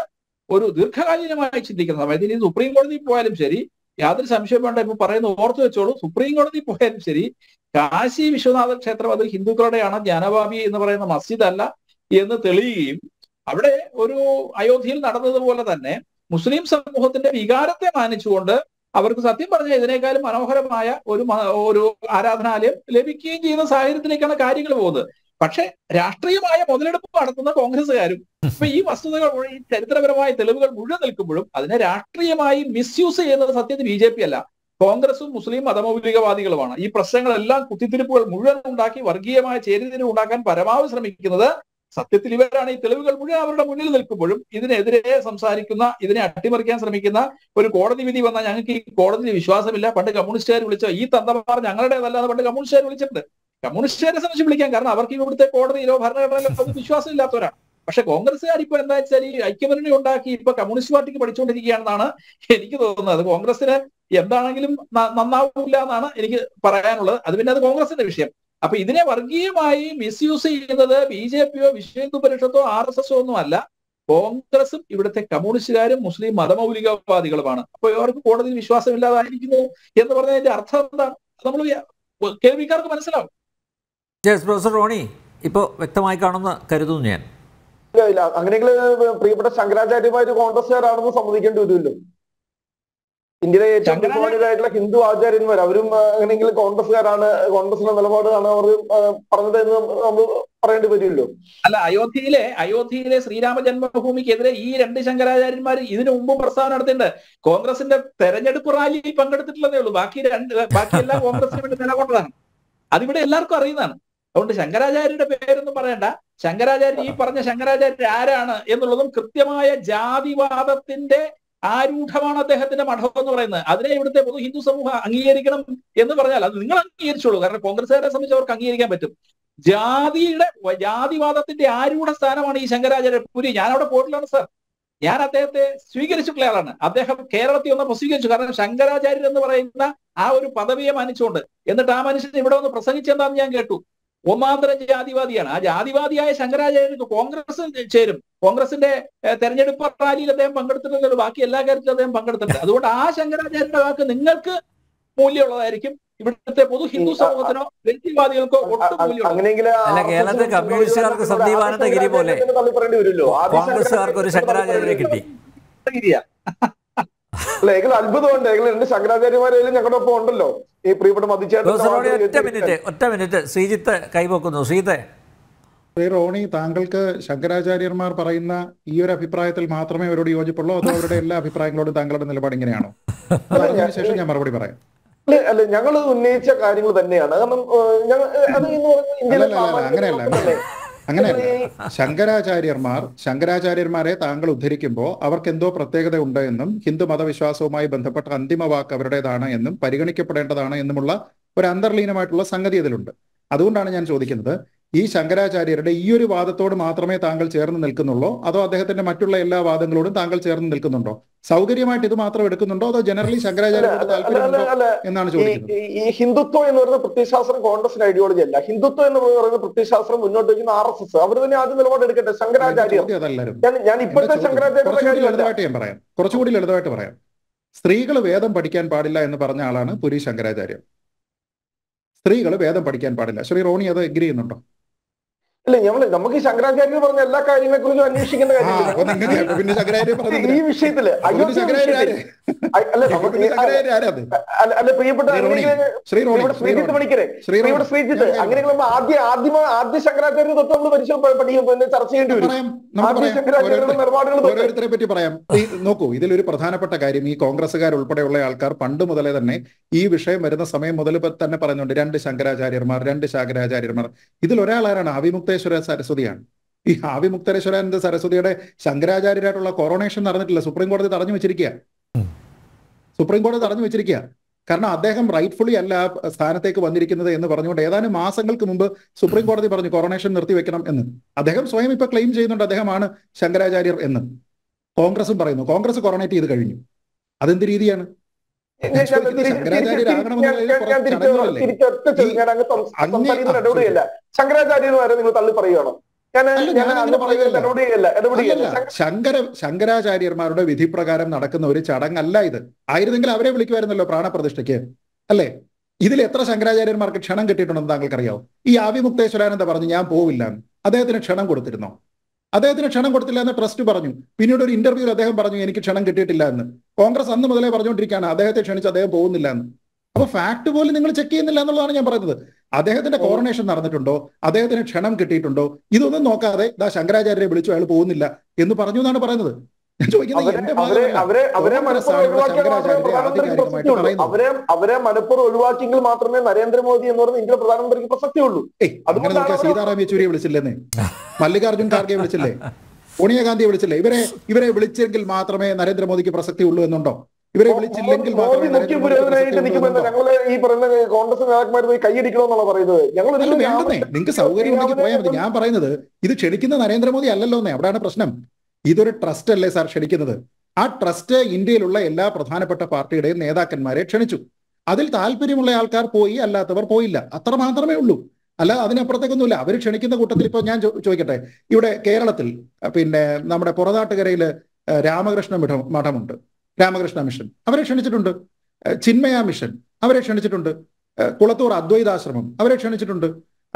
ഒരു ദീർഘകാലീനമായി ചിന്തിക്കുന്ന സമയത്ത് ഇനി സുപ്രീം കോടതി പോയാലും ശരി, യാതൊരു സംശയം വേണ്ട, ഇപ്പൊ പറയുന്നത് ഓർത്തു വെച്ചോളൂ, സുപ്രീം കോടതി പോയാലും ശരി, കാശി വിശ്വനാഥ ക്ഷേത്രം അത് ഹിന്ദുക്കളുടെയാണ്, ജ്ഞാനവാപി എന്ന് പറയുന്ന മസ്ജിദ് അല്ല എന്ന് തെളിയുകയും അവിടെ ഒരു അയോധ്യയിൽ നടന്നതുപോലെ തന്നെ മുസ്ലിം സമൂഹത്തിന്റെ വികാരത്തെ മാനിച്ചുകൊണ്ട് അവർക്ക് സത്യം പറഞ്ഞാൽ ഇതിനേക്കാളും മനോഹരമായ ഒരു ആരാധനാലയം ലഭിക്കുകയും ചെയ്യുന്ന സാഹചര്യത്തിലേക്കാണ് കാര്യങ്ങൾ പോകുന്നത്. പക്ഷെ രാഷ്ട്രീയമായ മുതലെടുപ്പ് നടത്തുന്ന കോൺഗ്രസ്സുകാരും ഇപ്പൊ ഈ വസ്തുതകൾ, ഈ ചരിത്രപരമായ തെളിവുകൾ മുഴുവൻ നിൽക്കുമ്പോഴും അതിനെ രാഷ്ട്രീയമായി മിസ്യൂസ് ചെയ്യുന്നത് സത്യത്തിൽ BJP അല്ല, കോൺഗ്രസും മുസ്ലിം മതമൗലികവാദികളുമാണ്. ഈ പ്രശ്നങ്ങളെല്ലാം കുത്തിത്തിരിപ്പുകൾ മുഴുവൻ ഉണ്ടാക്കി വർഗീയമായ ചേരിതിരിവ് ഉണ്ടാക്കാൻ പരമാവധി ശ്രമിക്കുന്നത് സത്യത്തിൽ ഇവരാണ്. ഈ തെളിവുകൾ മുഴുവൻ അവരുടെ മുന്നിൽ നിൽക്കുമ്പോഴും ഇതിനെതിരെ സംസാരിക്കുന്ന, ഇതിനെ അട്ടിമറിക്കാൻ ശ്രമിക്കുന്ന ഒരു കോടതി വിധി വന്നാൽ ഞങ്ങൾക്ക് ഈ കോടതിയിൽ വിശ്വാസമില്ല. പണ്ട് കമ്മ്യൂണിസ്റ്റുകാർ വിളിച്ച ഈ തന്തമാർ ഞങ്ങളുടേതല്ലാതെ പണ്ട് കമ്മ്യൂണിസ്റ്റുകാർ വിളിച്ചിട്ടുണ്ട്. കമ്മ്യൂണിസ്റ്റുകാരെ സംബന്ധിച്ച് വിളിക്കാൻ കാരണം അവർക്ക് ഇവിടുത്തെ കോടതിയിലോ ഭരണഘടനയിലോ അത് വിശ്വാസം ഇല്ലാത്തവരാണ്. പക്ഷെ കോൺഗ്രസ്സുകാർ ഇപ്പൊ എന്താ വെച്ചാൽ ഈ ഐക്യമുന്നണി ഉണ്ടാക്കി ഇപ്പൊ കമ്മ്യൂണിസ്റ്റ് പാർട്ടിക്ക് പഠിച്ചുകൊണ്ടിരിക്കുകയാണെന്നാണ് എനിക്ക് തോന്നുന്നത്. കോൺഗ്രസിന് എന്താണെങ്കിലും നന്നാവില്ല എന്നാണ് എനിക്ക് പറയാനുള്ളത്. അത് പിന്നെ അത് കോൺഗ്രസിന്റെ വിഷയം. അപ്പൊ ഇതിനെ വർഗീയമായി മിസ്യൂസ് ചെയ്യുന്നത് BJPയോ വിശ്വ ഹിന്ദു പരിഷത്തോ RSSO ഒന്നും അല്ല, കോൺഗ്രസും ഇവിടുത്തെ കമ്മ്യൂണിസ്റ്റുകാരും മുസ്ലിം മതമൗലികവാദികളുമാണ്. അപ്പൊ ഇവർക്ക് കോടതിയിൽ വിശ്വാസമില്ലാതായിരിക്കുന്നു എന്ന് പറഞ്ഞതിന്റെ അർത്ഥം എന്താണ് നമ്മൾ കേൾവിക്കാർക്ക് മനസ്സിലാവും. പ്രൊഫസർ റോണി ഇപ്പോ വ്യക്തമായി കാണുമെന്ന് കരുതുന്നു ഞാൻ. ഇല്ല, അങ്ങനെയെങ്കിൽ പ്രിയപ്പെട്ട ശങ്കരാചാര്യമാര് കോൺഗ്രസ്സുകാരാണെന്ന് സമ്മതിക്കേണ്ടി വരുമല്ലോ. ഇന്ത്യയിലെ ഏറ്റവും ബഹുമാനിതരായിട്ടുള്ള ഹിന്ദു ആചാര്യന്മാർ അവരും അങ്ങനെയെങ്കിൽ കോൺഗ്രസ്സുകാരാണ്, കോൺഗ്രസിന്റെ നിലപാടാണ് അവർ പറഞ്ഞത് എന്ന് നമ്മൾ പറയേണ്ടി വരുമല്ലോ. അല്ല, അയോധ്യയിലെ ശ്രീരാമ ജന്മഭൂമിക്കെതിരെ ഈ രണ്ട് ശങ്കരാചാര്യന്മാർ ഇതിനു മുമ്പ് പ്രസ്താവന നടത്തിയിട്ടുണ്ട്. കോൺഗ്രസിന്റെ തെരഞ്ഞെടുപ്പ് റാലിയിൽ പങ്കെടുത്തിട്ടുള്ളതേ ഉള്ളൂ. ബാക്കിയെല്ലാം കോൺഗ്രസിന് വേണ്ടി നിലകൊണ്ടതാണ്. അതിവിടെ എല്ലാവർക്കും അറിയുന്നതാണ്. അതുകൊണ്ട് ശങ്കരാചാര്യരുടെ പേരൊന്നും പറയണ്ട. ശങ്കരാചാര്യ, ഈ പറഞ്ഞ ശങ്കരാചാര്യർ ആരാണ് എന്നുള്ളതും കൃത്യമായ ജാതിവാദത്തിന്റെ ആരൂഢമാണ് അദ്ദേഹത്തിന്റെ മഠം എന്ന് പറയുന്നത്. അതിനെ ഇവിടുത്തെ പൊതു ഹിന്ദു സമൂഹം അംഗീകരിക്കണം എന്ന് പറഞ്ഞാൽ അത് നിങ്ങൾ അംഗീകരിച്ചോളൂ. കാരണം കോൺഗ്രസുകാരെ സംബന്ധിച്ച് അവർക്ക് അംഗീകരിക്കാൻ പറ്റും. ജാതിവാദത്തിന്റെ ആരൂഢ സ്ഥാനമാണ് ഈ ശങ്കരാചാര്യ പുരി. ഞാൻ അവിടെ പോയിട്ടില്ലാണ് സാർ. ഞാൻ അദ്ദേഹത്തെ സ്വീകരിച്ചിട്ടുള്ള ആളാണ്. അദ്ദേഹം കേരളത്തിൽ വന്നപ്പോൾ സ്വീകരിച്ചു. കാരണം ശങ്കരാചാര്യർ എന്ന് പറയുന്ന ആ ഒരു പദവിയെ മാനിച്ചുകൊണ്ട്. എന്നിട്ട് ആ മനുഷ്യൻ ഇവിടെ വന്ന് പ്രസംഗിച്ചെന്താന്ന് ഞാൻ കേട്ടു. ഒന്നാന്തരം ജാതിവാദിയാണ്. ആ ജാതിവാദിയായ ശങ്കരാചാര്യർക്ക് കോൺഗ്രസ് ചേരും. കോൺഗ്രസിന്റെ തെരഞ്ഞെടുപ്പ് റാലിയിൽ അദ്ദേഹം പങ്കെടുത്തിട്ടുണ്ടല്ലോ. ബാക്കി എല്ലാ കാര്യത്തിലും അദ്ദേഹം പങ്കെടുത്തിട്ടുണ്ട്. അതുകൊണ്ട് ആ ശങ്കരാചാര്യന്റെ വാക്ക് നിങ്ങൾക്ക് മൂല്യമുള്ളതായിരിക്കും, ഇവിടുത്തെ പൊതു ഹിന്ദു സമൂഹത്തിനോ വ്യക്തിവാദികൾക്കോ ഒട്ടും മൂല്യമുള്ള. കേരളത്തിൽ കമ്മ്യൂണിസ്റ്റുകാർക്ക് സന്ദീപാനന്ദഗിരി പോലെ കോൺഗ്രസ്സുകാർക്ക് ഒരു ശങ്കരാചാര്യരെ കിട്ടി. അത്ഭുതമുണ്ട്. രണ്ട് ശങ്കരാചാര്യമാരെയും ഞങ്ങളുടെ ഒപ്പം ഉണ്ടല്ലോ. ഈ പ്രിയപ്പെട്ട ഒറ്റ മിനിറ്റ് ശ്രീജിത്ത് കൈവക്കുന്നു. ശ്രീജിത്തെ, റോണി, താങ്കൾക്ക് ശങ്കരാചാര്യന്മാർ പറയുന്ന ഈ ഒരു അഭിപ്രായത്തിൽ മാത്രമേ അവരോട് യോജിപ്പുള്ളൂ, അതോ അവരുടെ എല്ലാ അഭിപ്രായങ്ങളോടും താങ്കളുടെ നിലപാട് ഇങ്ങനെയാണോ? അതിനുശേഷം ഞാൻ മറുപടി പറയാം. അല്ല, ഞങ്ങൾ ഉന്നയിച്ച കാര്യങ്ങൾ തന്നെയാണ്. കാരണം അങ്ങനെയല്ല. ശങ്കരാചാര്യന്മാരെ താങ്കൾ ഉദ്ധരിക്കുമ്പോൾ അവർക്ക് എന്തോ പ്രത്യേകത ഉണ്ട് എന്നും ഹിന്ദു മതവിശ്വാസവുമായി ബന്ധപ്പെട്ട അന്തിമ വാക്ക് അവരുടേതാണ് എന്നും പരിഗണിക്കപ്പെടേണ്ടതാണ് എന്നുമുള്ള ഒരു അന്തർലീനമായിട്ടുള്ള സംഗതി ഇതിലുണ്ട്. അതുകൊണ്ടാണ് ഞാൻ ചോദിക്കുന്നത്, ഈ ശങ്കരാചാര്യരുടെ ഈ ഒരു വാദത്തോട് മാത്രമേ താങ്കൾ ചേർന്ന് നിൽക്കുന്നുള്ളൂ, അതോ അദ്ദേഹത്തിന്റെ മറ്റുള്ള എല്ലാ വാദങ്ങളോടും താങ്കൾ ചേർന്ന് നിൽക്കുന്നുണ്ടോ? സൗകര്യമായിട്ട് ഇത് മാത്രം എടുക്കുന്നുണ്ടോ, അതോ ജനറലി ശങ്കരാചാര്യരുടെ താല്പര്യമുണ്ടോ എന്നാണ് ചോദിക്കുന്നത്. ഈ ഹിന്ദുത്വം എന്ന് പറയുന്ന പ്രത്യയശാസ്ത്രം കോൺഗ്രസിന്റെ ഐഡിയോളജി അല്ല. ഹിന്ദുത്വം എന്ന് പറയുന്ന പ്രത്യയശാസ്ത്രം മുന്നോട്ട് വയ്ക്കുന്ന RSS. അവർ തന്നെ ആദ്യം നിലപാട് എടുക്കട്ടെ. ശങ്കരാചാര്യ, ഞാൻ ഇപ്പോഴത്തെ ശങ്കരാചാര്യ കുറച്ചുകൂടി ലളിതമായിട്ട് പറയാം. സ്ത്രീകൾ വേദം പഠിക്കാൻ പാടില്ല എന്ന് പറഞ്ഞ ആളാണ് പുരി ശങ്കരാചാര്യർ. സ്ത്രീകൾ വേദം പഠിക്കാൻ പാടില്ല. ശ്രീ റോണി അത് എഗ്രി ചെയ്യുന്നുണ്ടോ? അല്ല, നമുക്ക് ഈ ശങ്കരാചാര്യർ പറഞ്ഞ എല്ലാ കാര്യങ്ങളെ കുറിച്ചും അന്വേഷിക്കേണ്ട കാര്യമില്ല ഈ വിഷയത്തില്. അല്ല, പ്രിയപ്പെട്ട ശ്രീജിത്ത് പണിക്കരെ, ശ്രീജിത്ത്, അങ്ങനെയുള്ള ആദ്യ ശങ്കരാചാര്യ തൊട്ട് നമ്മൾ ചർച്ച ചെയ്യേണ്ടി വരും. ശങ്കരാചാര്യരുടെ നിലപാടുകൾ ഓരോരുത്തരെ പറ്റി പറയാം. നോക്കൂ, ഇതിലൊരു പ്രധാനപ്പെട്ട കാര്യം, ഈ കോൺഗ്രസ്സുകാർ ഉൾപ്പെടെയുള്ള ആൾക്കാർ പണ്ട് മുതലേ തന്നെ ഈ വിഷയം വരുന്ന സമയം മുതൽ തന്നെ പറയുന്നുണ്ട്, രണ്ട് ശങ്കരാചാര്യന്മാർ. ഇതിലൊരാളാരാണ്? ആവിമുക്തേശ്വര സരസ്വതിയാണ്. ഈ ആവിമുക്തേശ്വരാനന്ദ സരസ്വതിയുടെ ശങ്കരാചാര്യരായിട്ടുള്ള കൊറോണേഷൻ നടന്നിട്ടില്ല. സുപ്രീം കോടതി തടഞ്ഞു വെച്ചിരിക്കുക. കാരണം അദ്ദേഹം റൈറ്റ്ഫുള്ളി അല്ല ആ സ്ഥാനത്തേക്ക് വന്നിരിക്കുന്നത് എന്ന് പറഞ്ഞുകൊണ്ട് ഏതാനും മാസങ്ങൾക്ക് മുമ്പ് സുപ്രീം കോടതി പറഞ്ഞു കൊറോണേഷൻ നിർത്തിവെക്കണം എന്ന്. അദ്ദേഹം സ്വയം ഇപ്പൊ ക്ലെയിം ചെയ്യുന്നുണ്ട് അദ്ദേഹമാണ് ശങ്കരാചാര്യർ എന്ന്. കോൺഗ്രസും പറയുന്നു. കോൺഗ്രസ് കൊറോണേറ്റ് ചെയ്ത് കഴിഞ്ഞു. അതെന്ത് രീതിയാണ്? ശങ്കരാചാര്യന്മാരെ നിങ്ങൾ തള്ളി പറയുകയാണോ? ശങ്കരാചാര്യന്മാരുടെ വിധി പ്രകാരം നടക്കുന്ന ഒരു ചടങ്ങല്ല ഇത്. ആയിരുന്നെങ്കിൽ അവരെ വിളിക്കുമായിരുന്നല്ലോ പ്രാണപ്രതിഷ്ഠയ്ക്ക്, അല്ലേ? ഇതിൽ എത്ര ശങ്കരാചാര്യന്മാർക്ക് ക്ഷണം കിട്ടിയിട്ടുണ്ടെന്ന് താങ്കൾക്കറിയാവോ? ഈ ആവിമുക്തേശ്വരാനന്ദ പറഞ്ഞു ഞാൻ പോവില്ല, അദ്ദേഹത്തിന് ക്ഷണം കൊടുത്തിരുന്നോ? അദ്ദേഹത്തിന് ക്ഷണം കൊടുത്തില്ല എന്ന് ട്രസ്റ്റ് പറഞ്ഞു. പിന്നീട് ഒരു ഇന്റർവ്യൂവിൽ അദ്ദേഹം പറഞ്ഞു എനിക്ക് ക്ഷണം കിട്ടിയിട്ടില്ല എന്ന്. കോൺഗ്രസ് അന്ന് മുതലേ പറഞ്ഞുകൊണ്ടിരിക്കുകയാണ് അദ്ദേഹത്തെ ക്ഷണിച്ച് അദ്ദേഹം പോകുന്നില്ല എന്ന്. അപ്പൊ ഫാക്ട് പോലും നിങ്ങൾ ചെക്ക് ചെയ്യുന്നില്ല എന്നുള്ളതാണ് ഞാൻ പറയുന്നത്. അദ്ദേഹത്തിന്റെ കോറോണേഷൻ നടന്നിട്ടുണ്ടോ, അദ്ദേഹത്തിന് ക്ഷണം കിട്ടിയിട്ടുണ്ടോ, ഇതൊന്നും നോക്കാതെ ശങ്കരാചാര്യരെ വിളിച്ചു അയാൾ പോകുന്നില്ല എന്ന് പറഞ്ഞു എന്നാണ് പറയുന്നത്. ഞാൻ ചോദിക്കുന്നത് അവരെ മനഃപൂർവ്വം ഒഴിവാക്കിയെങ്കിൽ മാത്രമേ നരേന്ദ്രമോദി എന്ന് പറയുന്ന ഇന്ത്യയുടെ പ്രധാനമന്ത്രിക്ക് പ്രസക്തിയുള്ളൂ. അങ്ങനെ നോക്കിയാൽ സീതാറാം യെച്ചൂരിയെ വിളിച്ചില്ലെന്നേ, മല്ലികാർജുൻ ഖാർഗെ വിളിച്ചില്ലേ, സോണിയാഗാന്ധിയെ വിളിച്ചില്ലേ? ഇവരെ വിളിച്ചെങ്കിൽ മാത്രമേ നരേന്ദ്രമോദിക്ക് പ്രസക്തി ഉള്ളൂ എന്നുണ്ടോ? ഇവരെ വിളിച്ചില്ലെങ്കിൽ ഞങ്ങള് ഈ പറയുന്ന കോൺഗ്രസ് നേതാക്കന്മാർ പോയി കൈയടിക്കണമെന്നാണ് പറയുന്നത്. വേണ്ടേ, നിങ്ങൾക്ക് സൗകര്യം ഉണ്ടെങ്കിൽ പോയാൽ മതി. ഞാൻ പറയുന്നത് ഇത് ക്ഷണിക്കുന്ന നരേന്ദ്രമോദി അല്ലല്ലോ എന്നേ, അവിടെയാണ് പ്രശ്നം. ഇതൊരു ട്രസ്റ്റ് അല്ലേ സാർ ക്ഷണിക്കുന്നത്? ആ ട്രസ്റ്റ് ഇന്ത്യയിലുള്ള എല്ലാ പ്രധാനപ്പെട്ട പാർട്ടിയുടെയും നേതാക്കന്മാരെ ക്ഷണിച്ചു. അതിൽ താല്പര്യമുള്ള ആൾക്കാർ പോയി, അല്ലാത്തവർ പോയില്ല. അത്ര മാത്രമേ ഉള്ളൂ. അല്ല, അതിനപ്പുറത്തേക്കൊന്നുമില്ല. അവർ ക്ഷണിക്കുന്ന കൂട്ടത്തിൽ ഇപ്പൊ ഞാൻ ചോദിക്കട്ടെ, ഇവിടെ കേരളത്തിൽ പിന്നെ നമ്മുടെ പുറനാട്ടുകരയിൽ രാമകൃഷ്ണ മഠമുണ്ട്, രാമകൃഷ്ണ മിഷൻ, അവരെ ക്ഷണിച്ചിട്ടുണ്ട്. ചിന്മയ മിഷൻ അവരെ ക്ഷണിച്ചിട്ടുണ്ട്. കുളത്തൂർ അദ്വൈതാശ്രമം അവരെ ക്ഷണിച്ചിട്ടുണ്ട്.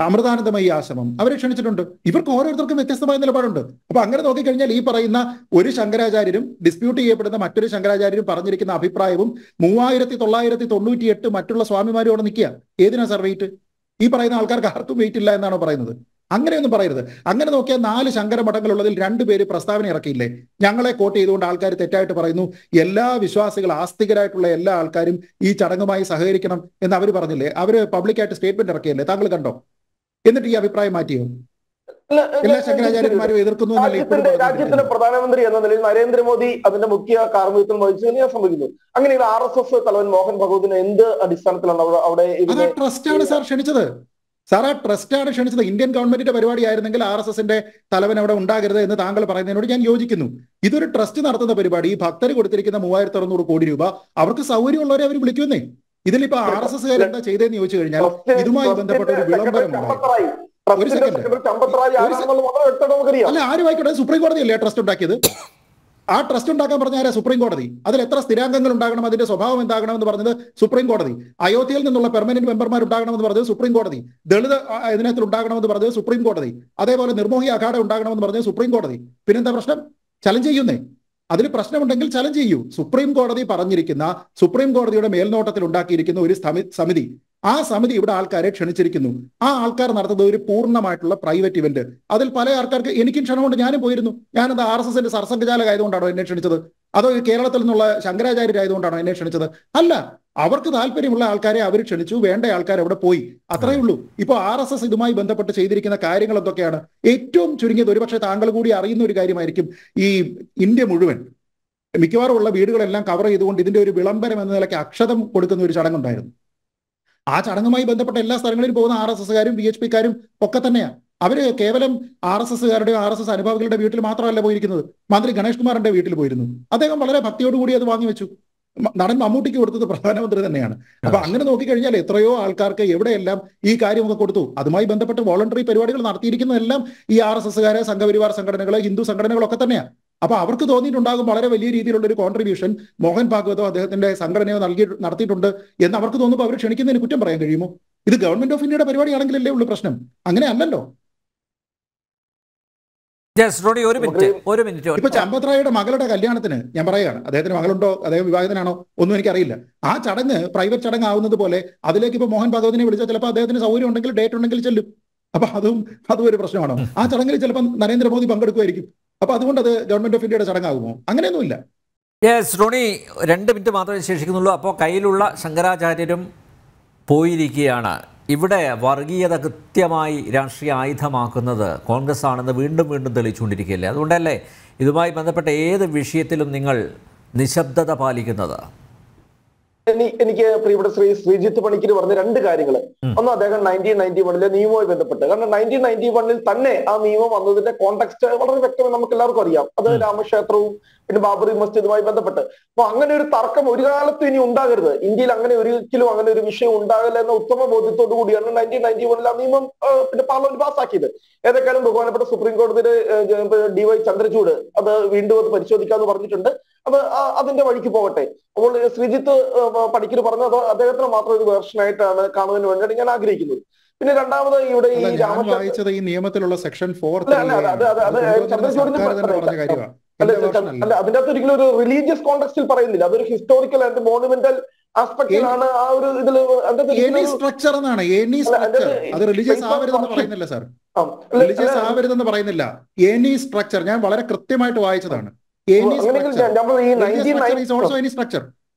അമൃതാനന്ദമയി ആശ്രമം അവരെ ക്ഷണിച്ചിട്ടുണ്ട്. ഇവർക്ക് ഓരോരുത്തർക്കും വ്യത്യസ്തമായ നിലപാടുണ്ട്. അപ്പൊ അങ്ങനെ നോക്കിക്കഴിഞ്ഞാൽ ഈ പറയുന്ന ഒരു ശങ്കരാചാര്യരും ഡിസ്പ്യൂട്ട് ചെയ്യപ്പെടുന്ന മറ്റൊരു ശങ്കരാചാര്യരും പറഞ്ഞിരിക്കുന്ന അഭിപ്രായവും 3998 മറ്റുള്ള സ്വാമിമാരും അവിടെ നിൽക്കുക. ഏതിനാ സാർ വെയിറ്റ്? ഈ പറയുന്ന ആൾക്കാർക്ക് ആർക്കും വെയിറ്റ് ഇല്ല എന്നാണ് പറയുന്നത്. അങ്ങനെയൊന്നും പറയരുത്. അങ്ങനെ നോക്കിയാൽ 4 ശങ്കര മഠങ്ങളുള്ളതിൽ 2 പേര് പ്രസ്താവന ഇറക്കിയില്ലേ? ഞങ്ങളെ കോട്ട് ചെയ്തുകൊണ്ട് ആൾക്കാർ തെറ്റായിട്ട് പറയുന്നു, എല്ലാ വിശ്വാസികൾ ആസ്തികരായിട്ടുള്ള എല്ലാ ആൾക്കാരും ഈ ചടങ്ങുമായി സഹകരിക്കണം എന്ന് അവർ പറഞ്ഞില്ലേ? അവര് പബ്ലിക്കായിട്ട് സ്റ്റേറ്റ്മെന്റ് ഇറക്കിയല്ലേ? താങ്കൾ കണ്ടോ? എന്നിട്ട് ഈ അഭിപ്രായം മാറ്റിയോ? എല്ലാ ശങ്കരാചാര്യന്മാരും എതിർക്കുന്നു. രാജ്യത്തിന്റെ പ്രധാനമന്ത്രി എന്ന നിലയിൽ നരേന്ദ്രമോദി അതിന്റെ മുഖ്യ കാർമ്മികത്വം വഹിച്ചതെന്ന് ഞാൻ സമ്മതിക്കുന്നു. അങ്ങനെയുള്ള RSS തലവൻ മോഹൻ ഭഗവതിന് എന്ത് അടിസ്ഥാനത്തിലാണ് അവിടെ ട്രസ്റ്റാണ് സാർ ക്ഷണിച്ചത്? സാർ, ആ ട്രസ്റ്റാണ് ക്ഷണിച്ചത്. ഇന്ത്യൻ ഗവൺമെന്റിന്റെ പരിപാടി ആയിരുന്നെങ്കിൽ RSSന്റെ തലവൻ അവിടെ ഉണ്ടാകരുത് എന്ന് താങ്കൾ പറയുന്നതിനോട് ഞാൻ യോജിക്കുന്നു. ഇതൊരു ട്രസ്റ്റ് നടത്തുന്ന പരിപാടി. ഈ ഭക്തർ കൊടുത്തിരിക്കുന്ന 3600 കോടി രൂപ അവർക്ക് സൗകര്യമുള്ളവരെ അവർ വിളിക്കുന്നേ. ഇതിലിപ്പോ RSSകാർ എന്താ ചെയ്തതെന്ന് ചോദിച്ചു കഴിഞ്ഞാൽ ഇതുമായി ബന്ധപ്പെട്ട ഒരു വിളംബരം ഉണ്ടായി. ഒരു സെക്കൻഡ്, അല്ല, ആരുമായിക്കോട്ടെ, സുപ്രീം കോടതി അല്ലേ ട്രസ്റ്റ് ഉണ്ടാക്കിയത്? ആ ട്രസ്റ്റ് ഉണ്ടാക്കാൻ പറഞ്ഞ ആരാ? സുപ്രീം കോടതി. അതിൽ എത്ര സ്ഥിരാംഗങ്ങൾ ഉണ്ടാകണം, അതിന്റെ സ്വഭാവം എന്താകണമെന്ന് പറഞ്ഞത് സുപ്രീം കോടതി. അയോധ്യയിൽ നിന്നുള്ള പെർമനന്റ് മെമ്പർമാർ ഉണ്ടാകണമെന്ന് പറഞ്ഞത് സുപ്രീം കോടതി. ദളിത് ഇതിനകത്ത് ഉണ്ടാകണമെന്ന് പറഞ്ഞത് സുപ്രീം കോടതി. അതേപോലെ നിർമോഹി അഖാഡ ഉണ്ടാകണമെന്ന് പറഞ്ഞത് സുപ്രീം കോടതി. പിന്നെന്താ പ്രശ്നം? ചലഞ്ച് ചെയ്യുന്നേ. അതിൽ പ്രശ്നമുണ്ടെങ്കിൽ ചലഞ്ച് ചെയ്യൂ. സുപ്രീം കോടതി പറഞ്ഞിരിക്കുന്ന, സുപ്രീം കോടതിയുടെ മേൽനോട്ടത്തിൽ ഉണ്ടാക്കിയിരിക്കുന്ന ഒരു സമിതി, ആ സമിതി ഇവിടെ ആൾക്കാരെ ക്ഷണിച്ചിരിക്കുന്നു. ആ ആൾക്കാർ നടത്തുന്നത് ഒരു പൂർണ്ണമായിട്ടുള്ള പ്രൈവറ്റ് ഇവന്റ്. അതിൽ പല ആൾക്കാർക്ക് എനിക്കും ക്ഷണമുണ്ട്, ഞാനും പോയിരുന്നു. ഞാനത് RSSന്റെ സർസംഘചാലകമായതുകൊണ്ടാണോ എന്നെ ക്ഷണിച്ചത്? അതോ കേരളത്തിൽ നിന്നുള്ള ശങ്കരാചാര്യരായതുകൊണ്ടാണോ എന്നെ ക്ഷണിച്ചത്? അല്ല, അവർക്ക് താല്പര്യമുള്ള ആൾക്കാരെ അവർ ക്ഷണിച്ചു, വേണ്ട ആൾക്കാർ അവിടെ പോയി, അത്രയേ ഉള്ളൂ. ഇപ്പോൾ RSS ഇതുമായി ബന്ധപ്പെട്ട് ചെയ്തിരിക്കുന്ന കാര്യങ്ങൾ എന്തൊക്കെയാണ്? ഏറ്റവും ചുരുങ്ങിയത് ഒരുപക്ഷെ താങ്കൾ കൂടി അറിയുന്ന ഒരു കാര്യമായിരിക്കും, ഈ ഇന്ത്യ മുഴുവൻ മിക്കവാറും ഉള്ള വീടുകളെല്ലാം കവർ ചെയ്തുകൊണ്ട് ഇതിന്റെ ഒരു വിളംബരം എന്ന നിലയ്ക്ക് അക്ഷതം കൊടുക്കുന്ന ഒരു ചടങ്ങുണ്ടായിരുന്നു. ആ ചടങ്ങുമായി ബന്ധപ്പെട്ട എല്ലാ സ്ഥലങ്ങളിലും പോകുന്ന RSSകാരും VHPക്കാരും ഒക്കെ തന്നെയാണ്. അവര് കേവലം RSSകാരുടെയോ RSS അനുഭാവികളുടെ വീട്ടിൽ മാത്രമല്ല പോയിരിക്കുന്നത്, മന്ത്രി ഗണേഷ് കുമാറിന്റെ വീട്ടിൽ പോയിരുന്നു. അദ്ദേഹം വളരെ ഭക്തിയോടുകൂടി അത് വാങ്ങിവെച്ചു. നടൻ മമ്മൂട്ടിക്ക് കൊടുത്തത് പ്രധാനമന്ത്രി തന്നെയാണ്. അപ്പൊ അങ്ങനെ നോക്കിക്കഴിഞ്ഞാൽ എത്രയോ ആൾക്കാർക്ക് എവിടെയെല്ലാം ഈ കാര്യമൊക്കെ കൊടുത്തു. അതുമായി ബന്ധപ്പെട്ട് വോളണ്ടറി പരിപാടികൾ നടത്തിയിരിക്കുന്നതെല്ലാം ഈ RSSകാരെ, സംഘപരിവാർ സംഘടനകൾ, ഹിന്ദു സംഘടനകളൊക്കെ തന്നെയാണ്. അപ്പൊ അവർക്ക് തോന്നിയിട്ടുണ്ടാകും വളരെ വലിയ രീതിയിലുള്ള ഒരു കോൺട്രിബ്യൂഷൻ മോഹൻ ഭാഗവതോ അദ്ദേഹത്തിന്റെ സംഘടനയോ നടത്തിയിട്ടുണ്ട് എന്ന് അവർക്ക് തോന്നുമ്പോൾ അവർ ക്ഷണിക്കുന്നതിന് കുറ്റം പറയാൻ കഴിയുമോ? ഇത് ഗവൺമെന്റ് ഓഫ് ഇന്ത്യയുടെ പരിപാടിയാണെങ്കിലല്ലേ ഉള്ളൂ പ്രശ്നം. അങ്ങനെ അല്ലല്ലോ. ഒരു മിനിറ്റ്. ഇപ്പൊ ചമ്പത് റായിയുടെ മകളുടെ കല്യാണത്തിന് ഞാൻ പറയുകയാണ്, അദ്ദേഹത്തിന് മകളുണ്ടോ, അദ്ദേഹം വിവാഹിതനാണോ ഒന്നും എനിക്കറിയില്ല. ആ ചടങ്ങ് പ്രൈവറ്റ് ചടങ്ങ് ആവുന്നത് പോലെ അതിലേക്ക് ഇപ്പൊ മോഹൻ ഭാഗവതിനെ വിളിച്ചാൽ ചിലപ്പോൾ അദ്ദേഹത്തിന് സൗകര്യം ഉണ്ടെങ്കിൽ, ഡേറ്റ് ഉണ്ടെങ്കിൽ ചെല്ലും. അപ്പൊ അതും ഒരു പ്രശ്നമാണോ? ആ ചടങ്ങിൽ ചിലപ്പോൾ നരേന്ദ്രമോദി പങ്കെടുക്കുമായിരിക്കും. അപ്പൊ അതുകൊണ്ട് അത് ഗവൺമെന്റ് ഓഫ് ഇന്ത്യയുടെ ചടങ്ങാകുമോ? അങ്ങനെയൊന്നുമില്ല. റോണി, 2 മിനിറ്റ് മാത്രമേ ശേഷിക്കുന്നുള്ളൂ. അപ്പോൾ കയ്യിലുള്ള ശങ്കരാചാര്യരും പോയിരിക്കുകയാണ്. ഇവിടെ വർഗീയത കൃത്യമായി രാഷ്ട്രീയ ആയുധമാക്കുന്നത് കോൺഗ്രസ് ആണെന്ന് വീണ്ടും വീണ്ടും തെളിയിച്ചുകൊണ്ടിരിക്കുകയല്ലേ? അതുകൊണ്ടല്ലേ ഇതുമായി ബന്ധപ്പെട്ട ഏത് വിഷയത്തിലും നിങ്ങൾ നിശബ്ദത പാലിക്കുന്നത്? എനിക്ക് പ്രിയപ്പെട്ട ശ്രീജിത്ത് പണിക്കർ പറഞ്ഞ 2 കാര്യങ്ങൾ. ഒന്ന്, അദ്ദേഹം 1991 നിയമവുമായി ബന്ധപ്പെട്ട്, കാരണം 1991 തന്നെ ആ നിയമം വന്നതിന്റെ കോണ്ടെക്സ്റ്റ് വളരെ വ്യക്തമായി നമുക്ക് എല്ലാവർക്കും അറിയാം. അത് രാമക്ഷേത്രവും പിന്നെ ബാബറി മസ്ജിദുമായി ബന്ധപ്പെട്ട്. അപ്പൊ അങ്ങനെ ഒരു തർക്കം ഒരു കാലത്തും ഇനി ഉണ്ടാകരുത്, ഇന്ത്യയിൽ അങ്ങനെ ഒരിക്കലും അങ്ങനെ ഒരു വിഷയം ഉണ്ടാകില്ല എന്ന ഉത്തമ ബോധ്യത്തോടു കൂടിയാണ് 1991 ആ നിയമം പിന്നെ പാർലമെന്റ് പാസ്സാക്കിയത്. ഏതൊക്കെയാലും ബഹുമാനപ്പെട്ട സുപ്രീം കോടതിയുടെ DY ചന്ദ്രചൂഡ് അത് വീണ്ടും അത് പരിശോധിക്കാന്ന് പറഞ്ഞിട്ടുണ്ട്. അത് അതിന്റെ വഴിക്ക് പോകട്ടെ. അപ്പോൾ ശ്രീജിത്ത് പണിക്കർ പറഞ്ഞത് അദ്ദേഹത്തിന് മാത്രം ഒരു വേർഷനായിട്ടാണ് കാണുന്നതിന് വേണ്ടിയാണ് ഞാൻ ആഗ്രഹിക്കുന്നത്. പിന്നെ രണ്ടാമത് ഇവിടെ ഈ വായിച്ചത് ഈ നിയമത്തിലുള്ള സെക്ഷൻ 4 അല്ല, അതിന്റെ അകത്ത് ഒരിക്കലും ഒരു റിലീജിയസ് കോണ്ടെക്സ്റ്റിൽ പറയുന്നില്ല. അതൊരു ഹിസ്റ്റോറിക്കൽ ആൻഡ് മോണുമെന്റൽ ആസ്പെക്റ്റിലാണ് ആ ഒരു ഇതിൽ സ്ട്രക്ചർ എന്നാണ്. അത് റിലീജിയസ് ആവരുതെന്ന് പറയുന്നില്ല സാർ, റിലീജിയസ് ആവരുതെന്ന് പറയുന്നില്ല. എനി സ്ട്രക്ചർ ഞാൻ വളരെ കൃത്യമായിട്ട് വായിച്ചതാണ്.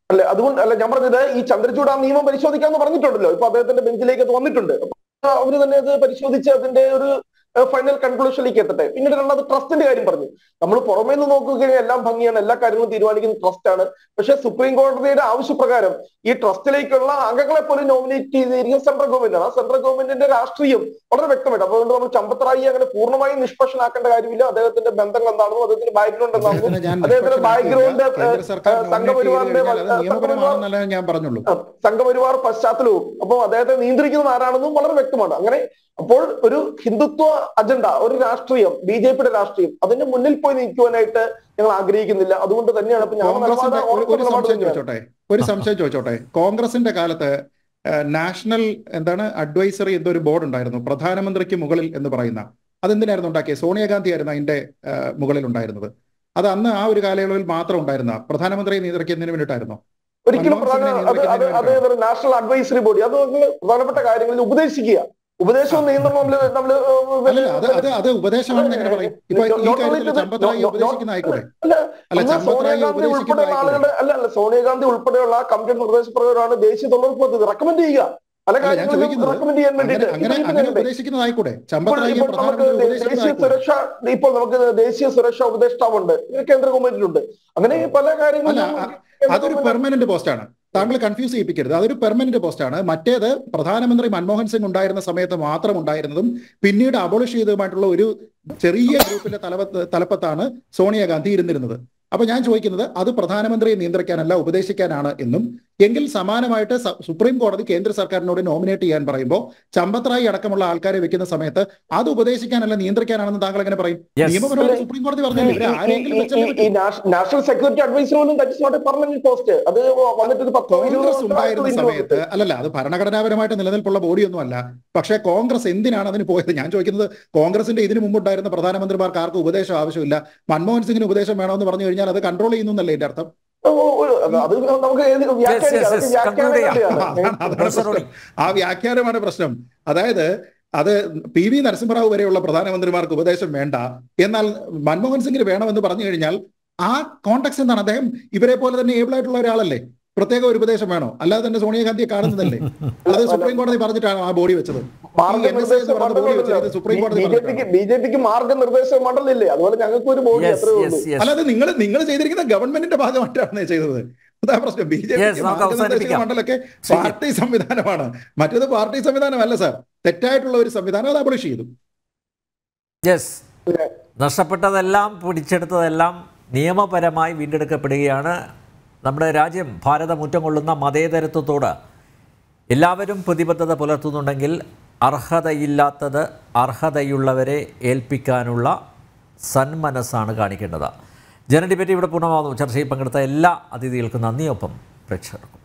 അല്ലെ, അതുകൊണ്ട് അല്ല ഞാൻ പറഞ്ഞത്, ഈ ചന്ദ്രചൂഡ് ആ നിയമം പരിശോധിക്കാന്ന് പറഞ്ഞിട്ടുണ്ടല്ലോ. ഇപ്പൊ അദ്ദേഹത്തിന്റെ ബെഞ്ചിലേക്ക് അത് വന്നിട്ടുണ്ട്. അവര് തന്നെ അത് പരിശോധിച്ച് അതിന്റെ ഒരു ഫൈനൽ കൺക്ലൂഷനിലേക്ക് എത്തട്ടെ. പിന്നീട് രണ്ടാമത് ട്രസ്റ്റിന്റെ കാര്യം പറഞ്ഞു. നമ്മൾ പുറമേ നിന്ന് നോക്കുകയാണെങ്കിൽ എല്ലാം ഭംഗിയാണ്, എല്ലാ കാര്യങ്ങളും തീരുമാനിക്കുന്ന ട്രസ്റ്റ് ആണ്. പക്ഷെ സുപ്രീം കോടതിയുടെ ആവശ്യപ്രകാരം ഈ ട്രസ്റ്റിലേക്കുള്ള അംഗങ്ങളെ പോലും നോമിനേറ്റ് ചെയ്തിരിക്കുന്ന സെൻട്രൽ ഗവൺമെന്റ് ആണ്. ആ സെൻട്രൽ ഗവൺമെന്റിന്റെ രാഷ്ട്രീയം വളരെ വ്യക്തമായിട്ട്. അതുകൊണ്ട് നമ്മൾ ചമ്പത് റായിയെ അങ്ങനെ പൂർണ്ണമായും നിഷ്പക്ഷനാക്കേണ്ട കാര്യമില്ല. അദ്ദേഹത്തിന്റെ ബന്ധങ്ങൾ എന്താണെന്നും അദ്ദേഹത്തിന്റെ ബാക്ക്ഗ്രൗണ്ട് എന്താണെന്നും അദ്ദേഹത്തിന്റെ ബാക്ക്ഗ്രൗണ്ട് സംഘപരിവാർ പശ്ചാത്തലവും അപ്പോൾ അദ്ദേഹത്തെ നിയന്ത്രിക്കുന്നത് ആരാണെന്നും വളരെ വ്യക്തമാണ്. അങ്ങനെ അപ്പോൾ ഒരു ഹിന്ദുത്വ അജണ്ട, ഒരു രാഷ്ട്രീയം, BJPയുടെ രാഷ്ട്രീയം, അതിന്റെ മുന്നിൽ പോയി നിൽക്കുവാനായിട്ട് ഞങ്ങൾ ആഗ്രഹിക്കുന്നില്ല. അതുകൊണ്ട് തന്നെയാണ് ഒരു സംശയം ചോദിച്ചോട്ടെ. കോൺഗ്രസിന്റെ കാലത്ത് നാഷണൽ അഡ്വൈസറി എന്തൊരു ബോർഡ് ഉണ്ടായിരുന്നു, പ്രധാനമന്ത്രിക്ക് മുകളിൽ എന്ന് പറയുന്ന. അതെന്തിനായിരുന്നു ഉണ്ടാക്കിയത്? സോണിയാഗാന്ധി ആയിരുന്നു അതിന്റെ മുകളിൽ ഉണ്ടായിരുന്നത്. അത് അന്ന് ആ ഒരു കാലയളവിൽ മാത്രം ഉണ്ടായിരുന്ന പ്രധാനമന്ത്രിയെ നിയന്ത്രിക്കുന്നതിന് വേണ്ടിയിട്ടായിരുന്നു. ഒരിക്കലും നാഷണൽ അഡ്വൈസറി ബോഡി അത് പ്രധാനപ്പെട്ട കാര്യങ്ങളിൽ ഉപദേശിക്കുക. ഉപദേശവും നിയന്ത്രണവും അത് ഉപദേശമാണെന്ന് എങ്ങനെ പറയും? ഇപ്പൊ ഈ കാര്യത്തിൽ ചമ്പത് റായി ഉപദേശിക്കുന്ന ആയിക്കൂടെ? സോണിയാഗാന്ധി ഉൾപ്പെടെയുള്ള ആളുകളുടെ അല്ല സോണിയാഗാന്ധി ഉൾപ്പെടെയുള്ള കമ്മിറ്റിയുടെ നിർദ്ദേശപ്രകാരമാണ് ദേശീയ തൊഴിലുറപ്പ് പദ്ധതി റെക്കമെൻഡ് ചെയ്യുക. പല കാര്യങ്ങളും റെക്കമെൻഡ് ചെയ്യാൻ വേണ്ടിയിട്ട് ഉപദേശിക്കുന്നതായിക്കോട്ടെ. ദേശീയ സുരക്ഷ, ഇപ്പോൾ നമുക്ക് ദേശീയ സുരക്ഷാ ഉപദേഷ്ടാവുണ്ട്, കേന്ദ്ര ഗവൺമെന്റിലുണ്ട്. അങ്ങനെ പല കാര്യങ്ങളും. അതൊരു പെർമനന്റ് പോസ്റ്റാണ്, താങ്കൾ കൺഫ്യൂസ് ചെയ്യിപ്പിക്കരുത്. അതൊരു പെർമനന്റ് പോസ്റ്റാണ്. മറ്റേത് പ്രധാനമന്ത്രി മൻമോഹൻ സിംഗ് ഉണ്ടായിരുന്ന സമയത്ത് മാത്രം ഉണ്ടായിരുന്നതും പിന്നീട് അബോളിഷ് ചെയ്തതുമായിട്ടുള്ള ഒരു ചെറിയ ഗ്രൂപ്പിന്റെ തലപ്പത്താണ് സോണിയാഗാന്ധി ഇരുന്നിരുന്നത്. അപ്പൊ ഞാൻ ചോദിക്കുന്നത്, അത് പ്രധാനമന്ത്രിയെ നിയന്ത്രിക്കാനല്ല ഉപദേശിക്കാനാണ് എന്നും, എങ്കിൽ സമാനമായിട്ട് സുപ്രീം കോടതി കേന്ദ്ര സർക്കാരിനോട് നോമിനേറ്റ് ചെയ്യാൻ പറയുമ്പോൾ ചമ്പത് റായി അടക്കമുള്ള ആൾക്കാരെ വെക്കുന്ന സമയത്ത് അത് ഉപദേശിക്കാനല്ല നിയന്ത്രിക്കാനാണെന്ന് താങ്കൾ എങ്ങനെ പറയും? നിയമപരമായി സുപ്രീം കോടതി പറഞ്ഞില്ലേ നാഷണൽ സെക്യൂരിറ്റി അഡ്വൈസർ പോസ്റ്റ്. അത് കോൺഗ്രസ് ഉണ്ടായിരുന്ന സമയത്ത് അല്ലല്ല, അത് ഭരണഘടനാപരമായിട്ട് നിലനിൽപ്പുള്ള ബോഡിയൊന്നും അല്ല. പക്ഷേ കോൺഗ്രസ് എന്തിനാണ് അതിന് പോയത്? ഞാൻ ചോദിക്കുന്നത്, കോൺഗ്രസിന്റെ ഇതിനു മുമ്പുണ്ടായിരുന്ന പ്രധാനമന്ത്രിമാർക്ക് ആർക്കും ഉപദേശം ആവശ്യമില്ല, മൻമോഹൻ സിംഗിന് ഉപദേശം വേണമെന്ന് പറഞ്ഞു കഴിഞ്ഞാൽ അത് കൺട്രോൾ ചെയ്യുന്നു എന്നല്ലേ എന്റെ അർത്ഥം? അത് നമുക്ക് ആ വ്യാഖ്യാനമാണ് പ്രശ്നം. അതായത് അത് PV നരസിംഹറാവു വരെയുള്ള പ്രധാനമന്ത്രിമാർക്ക് ഉപദേശം വേണ്ട, എന്നാൽ മൻമോഹൻ സിംഗിന് വേണമെന്ന് പറഞ്ഞു കഴിഞ്ഞാൽ ആ കോൺടാക്ട് എന്താണ്? അദ്ദേഹം ഇവരെ പോലെ തന്നെ ഏബിൾ ആയിട്ടുള്ള ഒരാളല്ലേ? പ്രത്യേക ഒരു ഉപദേശം വേണോ? അല്ലാതെ തന്നെ സോണിയാഗാന്ധിയെ കാണുന്നതല്ലേ? അത് സുപ്രീം കോടതി പറഞ്ഞിട്ടാണ് ആ ബോഡി വെച്ചത്. സുപ്രീം കോടതി ബിജെപിക്ക് മാർഗനിർദ്ദേശ മണ്ഡലമില്ലേ? അതുപോലെ ഞങ്ങൾക്ക് ഒരു ബോഡി അത്രേ ഉള്ളൂ. അല്ലാതെ നിങ്ങൾ ചെയ്തിരിക്കുന്ന ഗവൺമെന്റിന്റെ ഭാഗമായിട്ടാണ് ചെയ്തത്. അതാ പ്രശ്നം. ബിജെപി മണ്ഡലമൊക്കെ പാർട്ടി സംവിധാനമാണ്, മറ്റേത് പാർട്ടി സംവിധാനമല്ല സാർ. തെറ്റായിട്ടുള്ള ഒരു സംവിധാനം അത് അബോളിഷ് ചെയ്തു. നഷ്ടപ്പെട്ടതെല്ലാം പിടിച്ചെടുത്തതെല്ലാം നിയമപരമായി വീണ്ടെടുക്കപ്പെടുകയാണ്. നമ്മുടെ രാജ്യം ഭാരതം മുറ്റം കൊള്ളുന്ന മതേതരത്വത്തോട് എല്ലാവരും പ്രതിബദ്ധത പുലർത്തുന്നുണ്ടെങ്കിൽ അർഹതയില്ലാത്തത് അർഹതയുള്ളവരെ ഏൽപ്പിക്കാനുള്ള സന്മനസ്സാണ് കാണിക്കേണ്ടത്. ജനഡിബേറ്റ് ഇവിടെ പൂർണ്ണമാകുന്നു. ചർച്ചയിൽ പങ്കെടുത്ത എല്ലാ അതിഥികൾക്കും നന്ദി. ഒപ്പം പ്രേക്ഷകർക്കും